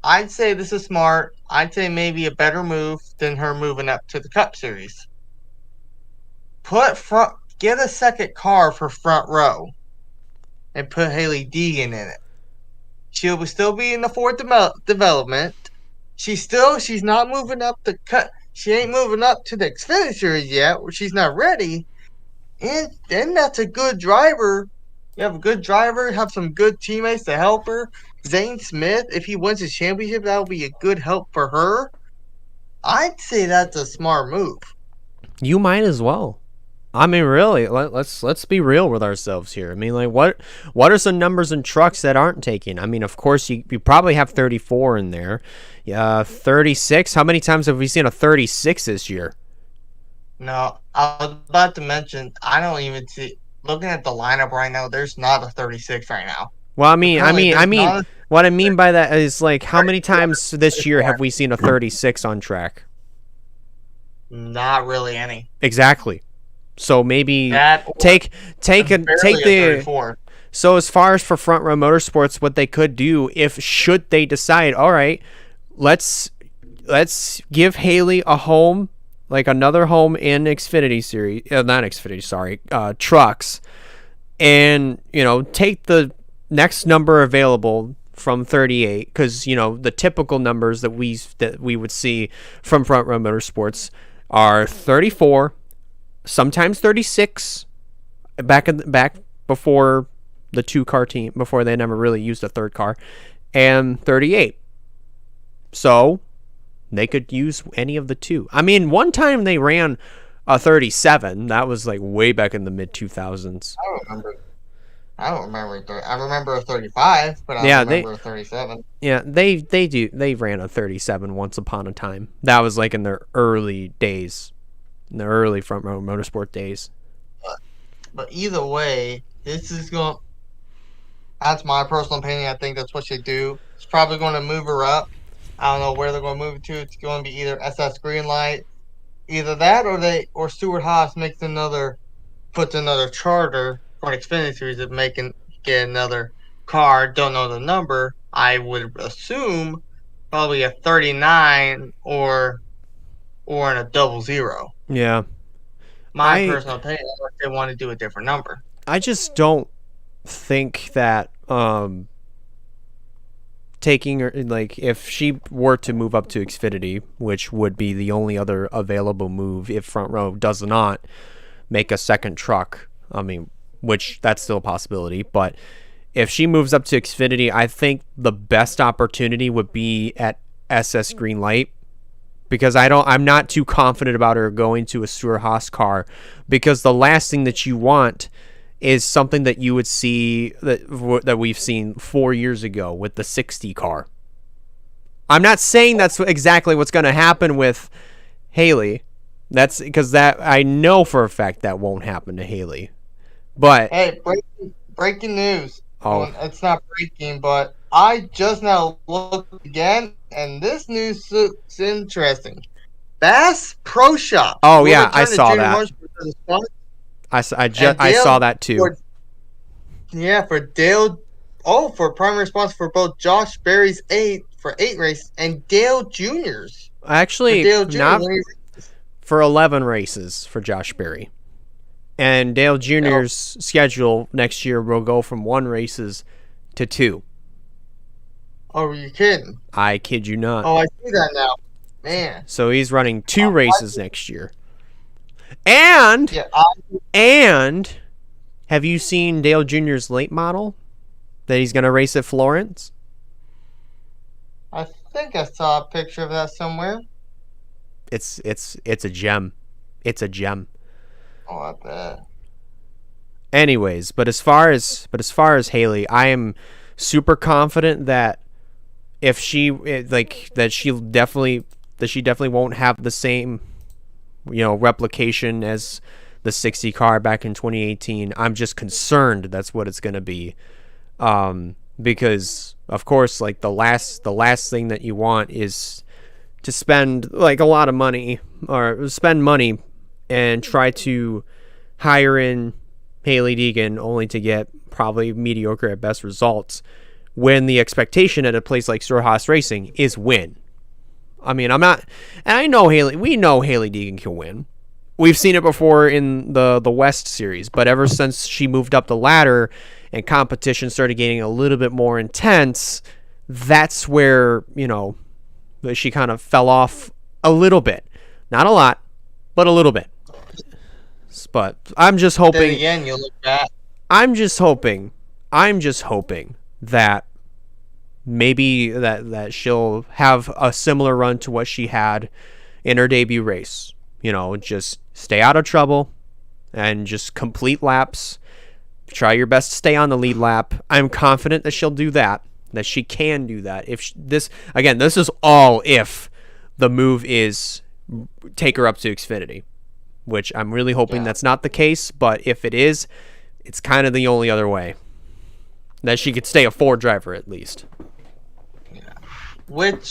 I'd say this is smart. I'd say maybe a better move than her moving up to the Cup Series. Get a second car for front row and put Haley Deegan in it. She'll still be in the Ford development. She's not moving up the cut. She ain't moving up to the Xfinity Series yet, where she's not ready. And then that's a good driver. You have a good driver, have some good teammates to help her. Zane Smith, if he wins his championship, that will be a good help for her. I'd say that's a smart move. You might as well. Really, let's be real with ourselves here. What are some numbers in trucks that aren't taken? Of course, you probably have 34 in there. 36. How many times have we seen a 36 this year? No, I was about to mention, I don't even see. Looking at the lineup right now, there's not a 36 right now. Well, what I mean by that is how many times this year have we seen a 36 on track? Not really any. Exactly. So maybe take the So as far as for Front Row Motorsports, what they could do if should they decide, all right, let's give Haley a home, like another home in Xfinity series, not Xfinity, sorry, trucks, and take the next number available from 38, because the typical numbers that we would see from Front Row Motorsports are 34, sometimes 36, back before the 2-car team, before they never really used a third car, and 38. So they could use any of the two. I mean, one time they ran a 37. That was like way back in the mid 2000s. I don't remember. I remember a 35, but I don't remember a 37. Yeah, they ran a 37 once upon a time. That was like in their early days, in the early Front Row Motorsport days. But either way, this is going. That's my personal opinion. I think that's what they do. It's probably going to move her up. I don't know where they're going to move it to. It's going to be either SS Greenlight, either that, or Stuart Haas puts another charter for an Xfinity series of get another car. Don't know the number. I would assume probably a 39 or in a 00. Yeah. My personal opinion is they want to do a different number. I just don't think that taking her, like, if she were to move up to Xfinity, which would be the only other available move if Front Row does not make a second truck, I mean, which that's still a possibility, but if she moves up to Xfinity, I think the best opportunity would be at SS Greenlight, because I'm not too confident about her going to a Stuart Haas car, because the last thing that you want is something that you would see that we've seen 4 years ago with the 60 car. I'm not saying that's exactly what's going to happen with Haley. That's because that I know for a fact that won't happen to Haley. But hey, breaking news. Oh, it's not breaking, but I just now looked again, and this news is interesting. Bass Pro Shop. Oh yeah, I saw that. I saw that too. For Dale. Oh, for primary sponsor for both Josh Berry's 8 races and Dale Jr.'s. Actually, not for 11 races for Josh Berry. And Dale Jr.'s schedule next year will go from 1 races to 2. Oh, are you kidding? I kid you not. Oh, I see that now. Man. So he's running 2 races next year. And have you seen Dale Jr.'s late model that he's going to race at Florence? I think I saw a picture of that somewhere. It's a gem. It's a gem. Oh, I bet. Anyways, but as far as Haley, I am super confident that if she that she definitely won't have the same replication as the 60 car back in 2018. I'm just concerned that's what it's going to be, because of course, like the last thing that you want is to spend like a lot of money or spend money and try to hire in Haley Deegan only to get probably mediocre at best results, when the expectation at a place like Stuart Haas Racing is win. I mean, we know Haley Deegan can win. We've seen it before in the West Series, but ever since she moved up the ladder and competition started getting a little bit more intense, that's where, she kind of fell off a little bit. Not a lot, but a little bit. But I'm just hoping. Then again, you look back. I'm just hoping that maybe that she'll have a similar run to what she had in her debut race. Just stay out of trouble and just complete laps. Try your best to stay on the lead lap. I'm confident that she'll do that she can do that. This is all if the move is take her up to Xfinity, which I'm really hoping that's not the case. But if it is, it's kind of the only other way that she could stay a Ford driver at least. Yeah. Which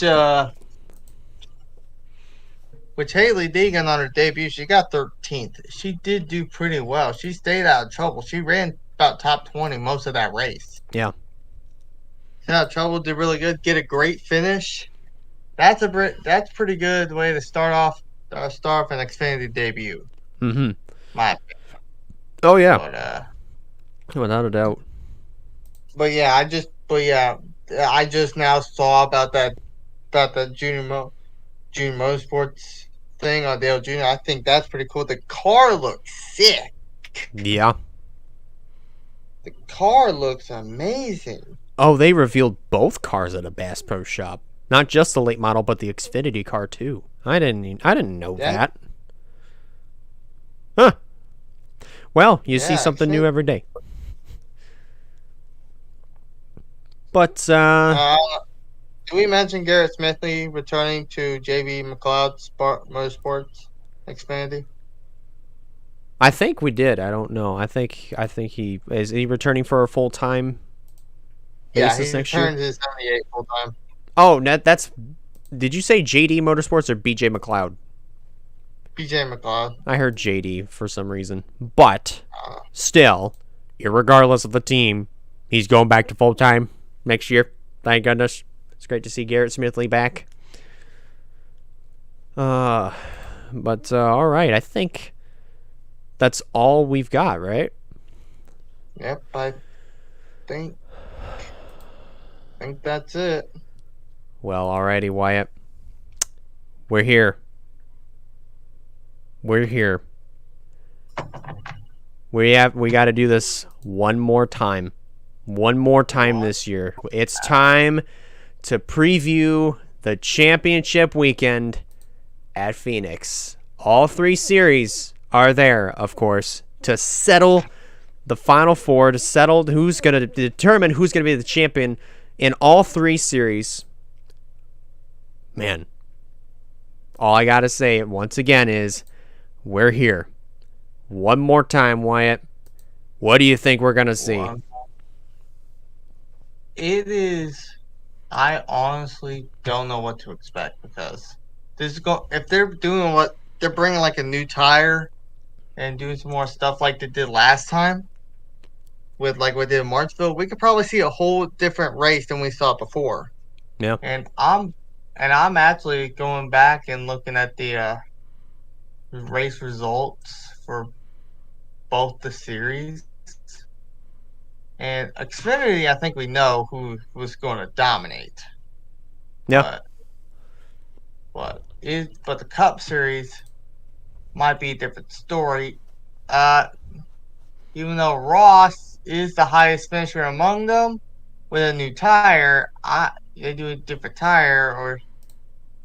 Haley Deegan on her debut, she got 13th. She did do pretty well. She stayed out of trouble. She ran about top 20 most of that race. Yeah. Trouble did really good. Get a great finish. That's pretty good way to start off an Xfinity debut. Mm-hmm. My opinion. Oh yeah. But without a doubt. But yeah, I just now saw about the junior motorsports thing on Dale Jr. I think that's pretty cool. The car looks sick. Yeah. The car looks amazing. Oh, they revealed both cars at a Bass Pro Shop. Not just the late model, but the Xfinity car too. I didn't know that. Huh. Well, you see something new every day. But did we mention Garrett Smithley returning to JB McLeod Motorsports Xfinity? I think we did. I don't know. I think he is he returning for a full time basis next year. Yeah, he returned his 78 full time. Oh, that's. Did you say JD Motorsports or BJ McLeod? BJ McLeod. I heard JD for some reason, but still, irregardless of the team, he's going back to full time next year. Thank goodness. It's great to see Garrett Smithley back. But all right, I think that's all we've got, right? Yep, I think that's it. Well, alrighty, Wyatt. We're here. We got to do this one more time. One more time this year. It's time to preview the championship weekend at Phoenix. All 3 series are there, of course, to settle the Final Four, to settle who's going to determine who's going to be the champion in all 3 series. Man, all I got to say once again is we're here. One more time, Wyatt. What do you think we're going to see? It is... I honestly don't know what to expect because if they're doing what they're bringing like a new tire and doing some more stuff like they did last time with like what they did in Martinsville, we could probably see a whole different race than we saw before. Yeah. And I'm actually going back and looking at the race results for both the series. And Xfinity, I think we know who was going to dominate. Yeah. But the Cup Series might be a different story. Even though Ross is the highest finisher among them, with a new tire, they do a different tire or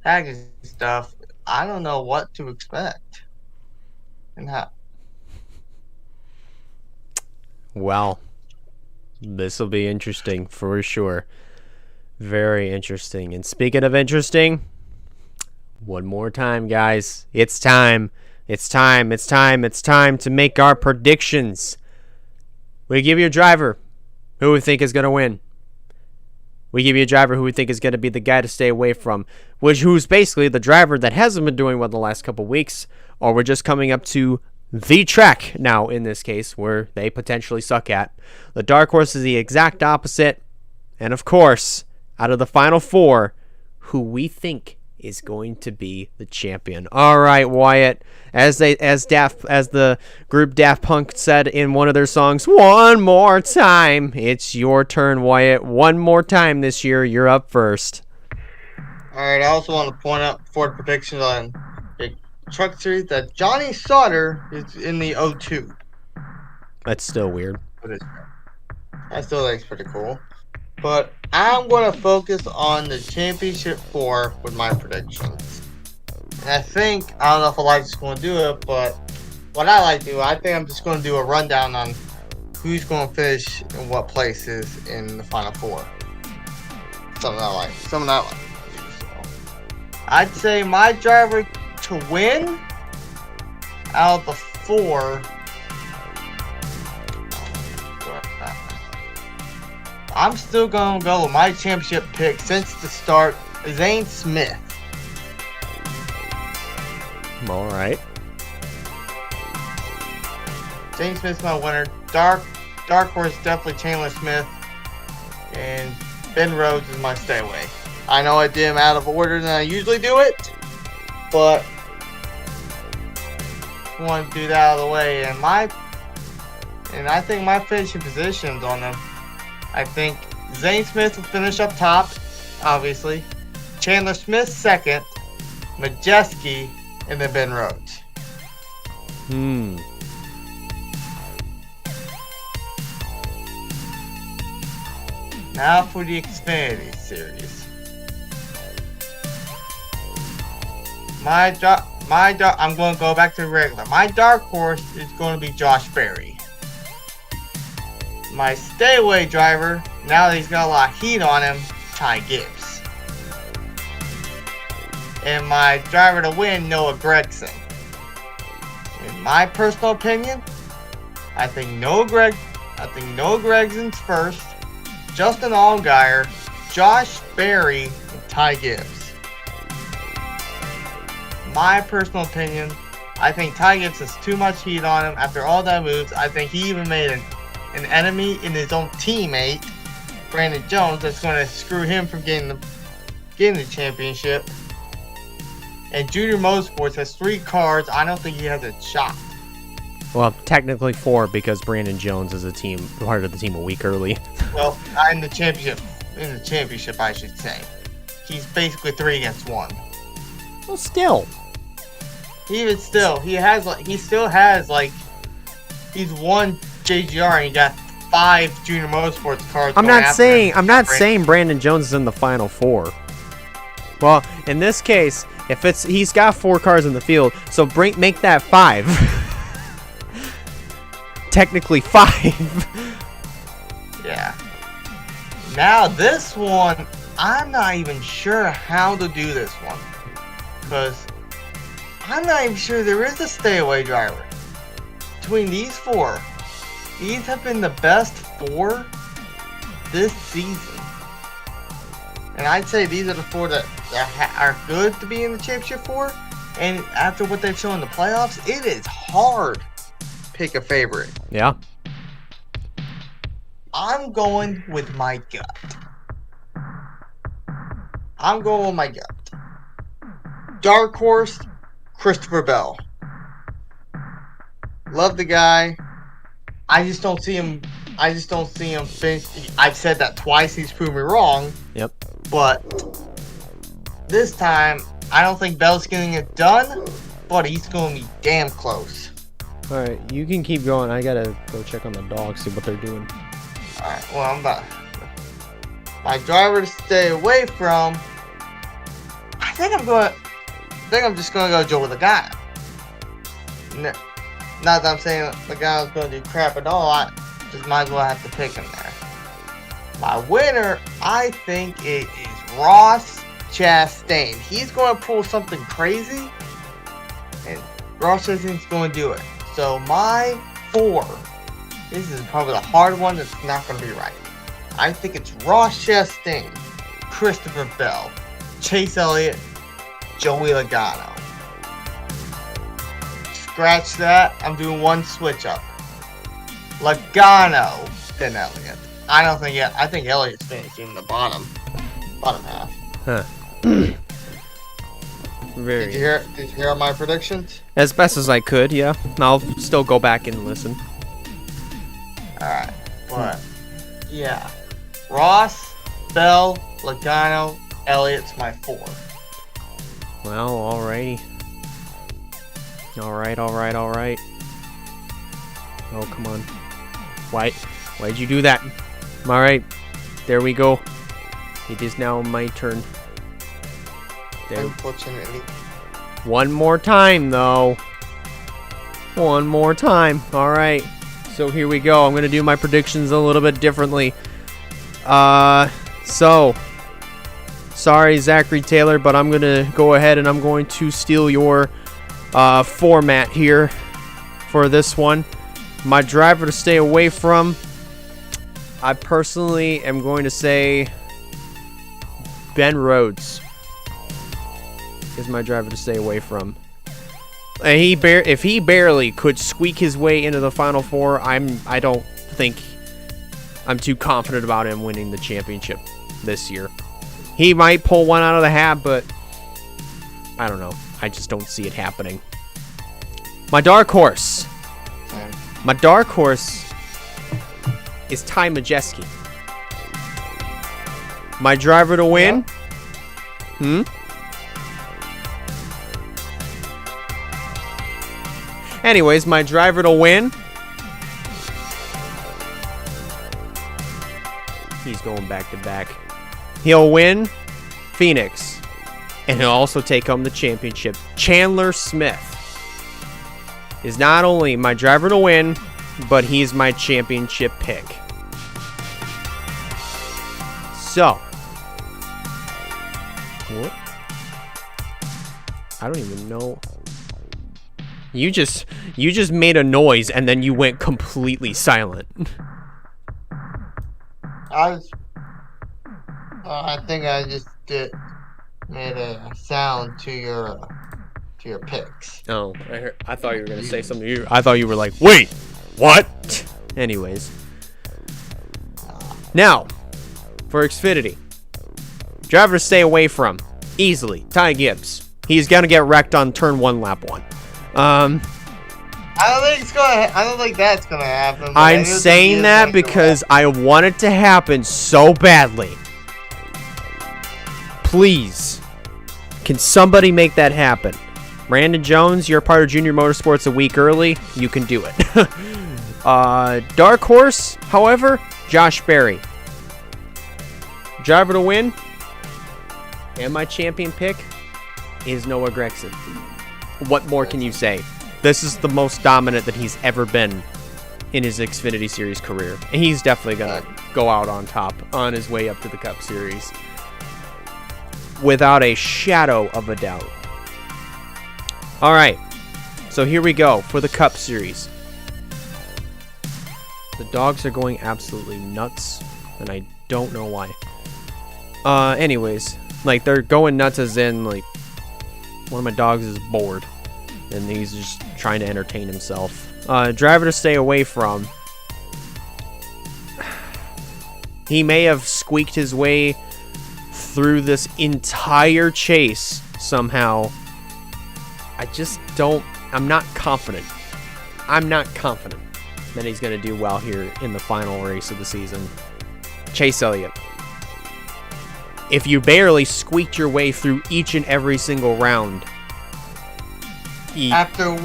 package stuff. I don't know what to expect. And how. Well, this will be interesting for sure. Very interesting. And speaking of interesting, one more time, guys. It's time. It's time to make our predictions. We give you a driver who we think is going to win. We give you a driver who we think is going to be the guy to stay away from, who's basically the driver that hasn't been doing well the last couple weeks, or we're just coming up to the track now in this case where they potentially suck at. The dark horse is the exact opposite. And of course, out of the final 4, who we think is going to be the champion. All right, Wyatt, as the group Daft Punk said in one of their songs, one more time. It's your turn, Wyatt. One more time this year. You're up first. All right, I also want to point out Ford predictions on the Truck Series that Johnny Sauter is in the 02. That's still weird. I still think it's pretty cool. But I'm going to focus on the Championship 4 with my predictions. And I don't know if Elijah's going to do it, but what I like to do, I think I'm just going to do a rundown on who's going to finish in what places in the Final 4. Something I like. So I'd say my driver to win out of the 4... I'm still going to go with my championship pick since the start, Zane Smith. All right. Zane Smith's my winner. Dark dark horse is definitely Chandler Smith, and Ben Rhodes is my stay away. I know I did him out of order than I usually do it, but I want to do that out of the way. And I think my finishing positions on them, I think Zane Smith will finish up top, obviously. Chandler Smith second, Majeski, and then Ben Rhodes. Now for the Xfinity Series. I'm going to go back to the regular. My dark horse is going to be Josh Berry. My stay away driver, now that he's got a lot of heat on him, Ty Gibbs. And my driver to win, Noah Gragson. In my personal opinion, I think Noah Gregson's first, Justin Allgaier, Josh Berry, and Ty Gibbs. My personal opinion, I think Ty Gibbs has too much heat on him after all that moves. I think he even made an enemy in his own teammate, Brandon Jones, that's going to screw him from getting the championship. And Junior Motorsports has 3 cars. I don't think he has a shot. Well, technically 4 because Brandon Jones is part of the team a week early. Well, in the championship, I should say. He's basically 3 against 1. Well, still. Even still, he still has he's won JGR and he got 5 Junior Motorsports cars. I'm not saying Brandon Jones is in the final 4. Well, in this case, he's got 4 cars in the field, so make that 5. Technically 5. Yeah. Now this one, I'm not even sure how to do this one, because I'm not even sure there is a stay away driver. Between these 4, these have been the best 4 this season. And I'd say these are the 4 that are good to be in the championship for. And after what they've shown in the playoffs, it is hard to pick a favorite. Yeah. I'm going with my gut. Dark horse, Christopher Bell. Love the guy. I just don't see him finish. I've said that twice. He's proved me wrong. Yep. But this time, I don't think Bell's getting it done, but he's going to be damn close. All right, you can keep going. I gotta go check on the dogs, see what they're doing. All right. Well, I'm about my driver to stay away from. I think I'm just gonna go Joey Logano. Not that I'm saying Logano's gonna do crap at all. I just might as well have to pick him there. My winner, I think it is Ross Chastain. He's going to pull something crazy, and Ross Chastain's going to do it. So my 4, this is probably the hard one that's not going to be right. I think it's Ross Chastain, Christopher Bell, Chase Elliott, Joey Logano. Scratch that. I'm doing one switch up. Logano, then Elliott. I think Elliott's finishing in the bottom half. Huh. Did you hear my predictions? As best as I could, yeah. I'll still go back and listen. Alright. But yeah. Ross, Bell, Logano, Elliott's my 4. Well, alrighty. Alright. Oh, come on. Why'd you do that? Alright. There we go. It is now my turn. There. Unfortunately. One more time, though. One more time. Alright. So here we go. I'm going to do my predictions a little bit differently. So. Sorry, Zachary Taylor, but I'm going to go ahead and I'm going to steal your format here for this one. My driver to stay away from. I personally am going to say Ben Rhodes is my driver to stay away from. And if he barely could squeak his way into the Final Four, I don't think I'm too confident about him winning the championship this year. He might pull one out of the hat, but I don't know. I just don't see it happening. My dark horse. My dark horse is Ty Majeski. My driver to win. Anyways, my driver to win. He's going back to back. He'll win Phoenix. And he'll also take home the championship. Chandler Smith is not only my driver to win, but he's my championship pick. So. What? I don't even know. You just made a noise and then you went completely silent. I think I just made a sound to your picks. Oh, I thought you were gonna say something. I thought you were like, wait, what? Anyways, now for Xfinity, driver to stay away from easily. Ty Gibbs. He's gonna get wrecked on turn 1, lap 1. I don't think that's gonna happen. I'm saying that because I want it to happen so badly. Please, can somebody make that happen? Brandon Jones, you're part of Junior Motorsports a week early. You can do it. Dark horse, however, Josh Berry. Driver to win, and my champion pick is Noah Gragson. What more can you say? This is the most dominant that he's ever been in his Xfinity Series career. And he's definitely going to go out on top on his way up to the Cup Series. Without a shadow of a doubt. All right. So here we go for the Cup Series. The dogs are going absolutely nuts. And I don't know why. Anyways. Like, they're going nuts as in, like, one of my dogs is bored. And he's just trying to entertain himself. Driver to stay away from. He may have squeaked his way through this entire chase somehow. I'm not confident. I'm not confident that he's going to do well here in the final race of the season. Chase Elliott. If you barely squeaked your way through each and every single round, after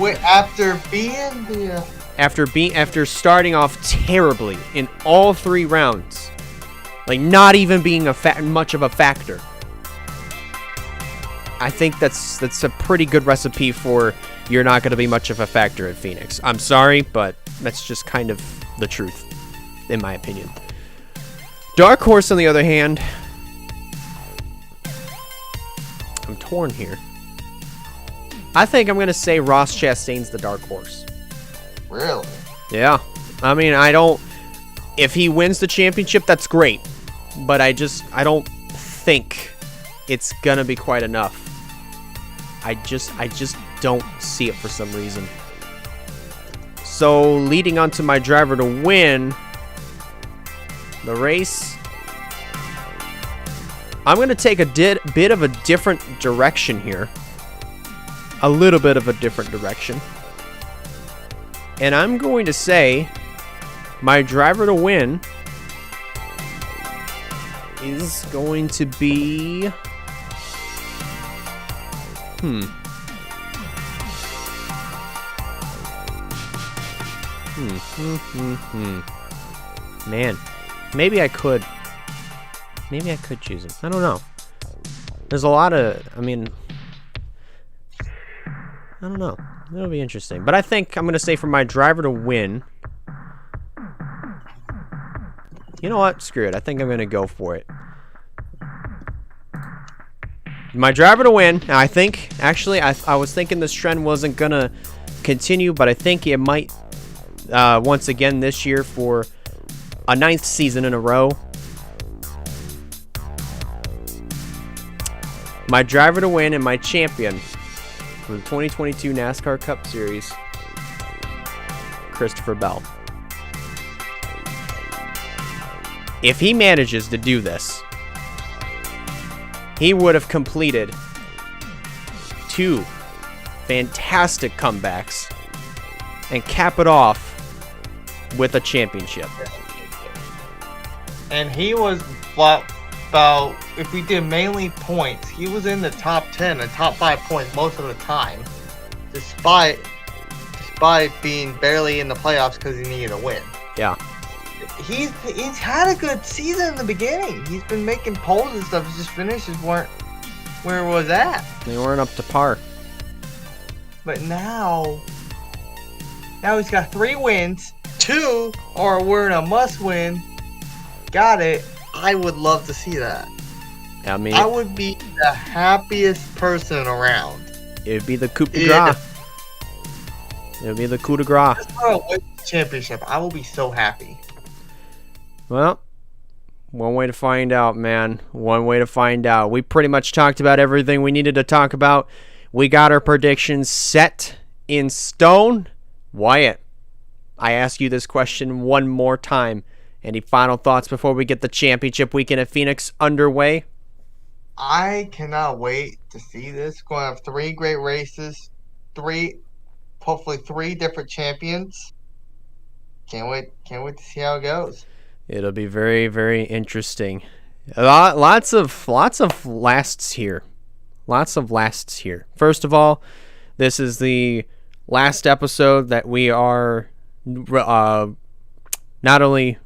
starting off terribly in all 3 rounds, like not even being much of a factor, I think that's a pretty good recipe for you're not going to be much of a factor at Phoenix. I'm sorry, but that's just kind of the truth, in my opinion. Dark horse, on the other hand, I'm torn here. I think I'm going to say Ross Chastain's the dark horse. Really? Yeah. I mean, if he wins the championship, that's great. But I don't think it's going to be quite enough. I just don't see it for some reason. So, leading on to my driver to win the race, I'm going to take a bit of a different direction here. A little bit of a different direction. And I'm going to say my driver to win is going to be... Man, maybe I could choose him. I don't know. There's a lot of, I don't know. It'll be interesting. But I think I'm going to say for my driver to win. You know what? Screw it. I think I'm going to go for it. My driver to win. Now, I think, actually, I was thinking this trend wasn't going to continue, but I think it might once again this year for a 9th season in a row. My driver to win and my champion for the 2022 NASCAR Cup Series, Christopher Bell. if he manages to do this, he would have completed 2 fantastic comebacks and cap it off with a championship. And he was about, if we did mainly points, he was in the top 10 and top 5 points most of the time, despite being barely in the playoffs because he needed a win. Yeah. He's had a good season in the beginning. He's been making poles and stuff. His finishes weren't where it was at. They weren't up to par. But now he's got 3 wins. 2 were in a must-win. Got it. I would love to see that. I mean, I would be the happiest person around. It would be the coup de grace. It would be the coup de grace. Just for a win championship, I will be so happy. Well, one way to find out, man. One way to find out. We pretty much talked about everything we needed to talk about. We got our predictions set in stone. Wyatt, I ask you this question one more time. Any final thoughts before we get the championship weekend at Phoenix underway? I cannot wait to see this. Going to have 3 great races. Hopefully 3 different champions. Can't wait to see how it goes. It'll be very, very interesting. Lots of lasts here. Lots of lasts here. First of all, this is the last episode that we are not only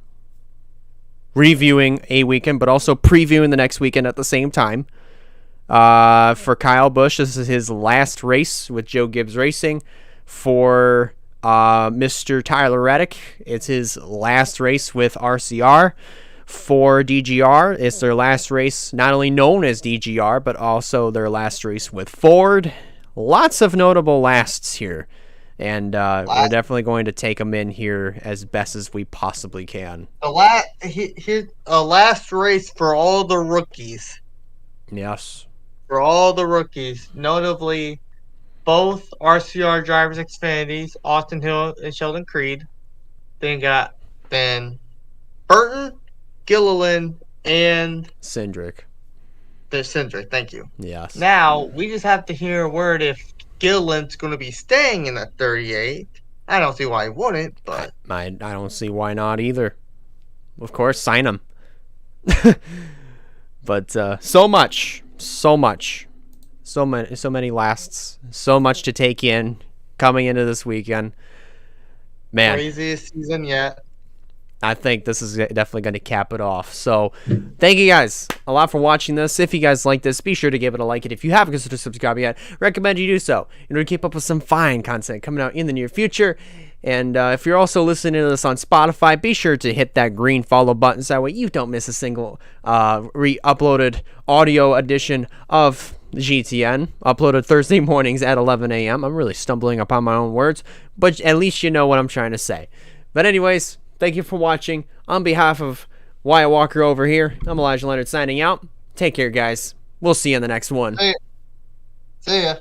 reviewing a weekend, but also previewing the next weekend at the same time. For Kyle Busch, this is his last race with Joe Gibbs Racing. For Mr. Tyler Reddick, it's his last race with RCR. For DGR, it's their last race, not only known as DGR, but also their last race with Ford. Lots of notable lasts here. And we're definitely going to take them in here as best as we possibly can. Here's a last race for all the rookies. Yes. For all the rookies, notably both RCR drivers Xfinities, Austin Hill and Sheldon Creed. Then Burton, Gilliland, and Cindric. There's Cindric, thank you. Yes. Now, we just have to hear a word if Gilliland's going to be staying in the 38. I don't see why he wouldn't, but... I don't see why not either. Of course, sign him. But so many lasts, so much to take in coming into this weekend. Man, craziest season yet. I think this is definitely going to cap it off. So, thank you guys a lot for watching this. If you guys like this, be sure to give it a like. And if you haven't considered subscribing yet, recommend you do so in order to keep up with some fine content coming out in the near future. And if you're also listening to this on Spotify, be sure to hit that green follow button so that way you don't miss a single re-uploaded audio edition of GTN, uploaded Thursday mornings at 11 a.m. I'm really stumbling upon my own words, but at least you know what I'm trying to say. But anyways, thank you for watching. On behalf of Wyatt Walker over here, I'm Elijah Leonard signing out. Take care, guys. We'll see you in the next one. See ya.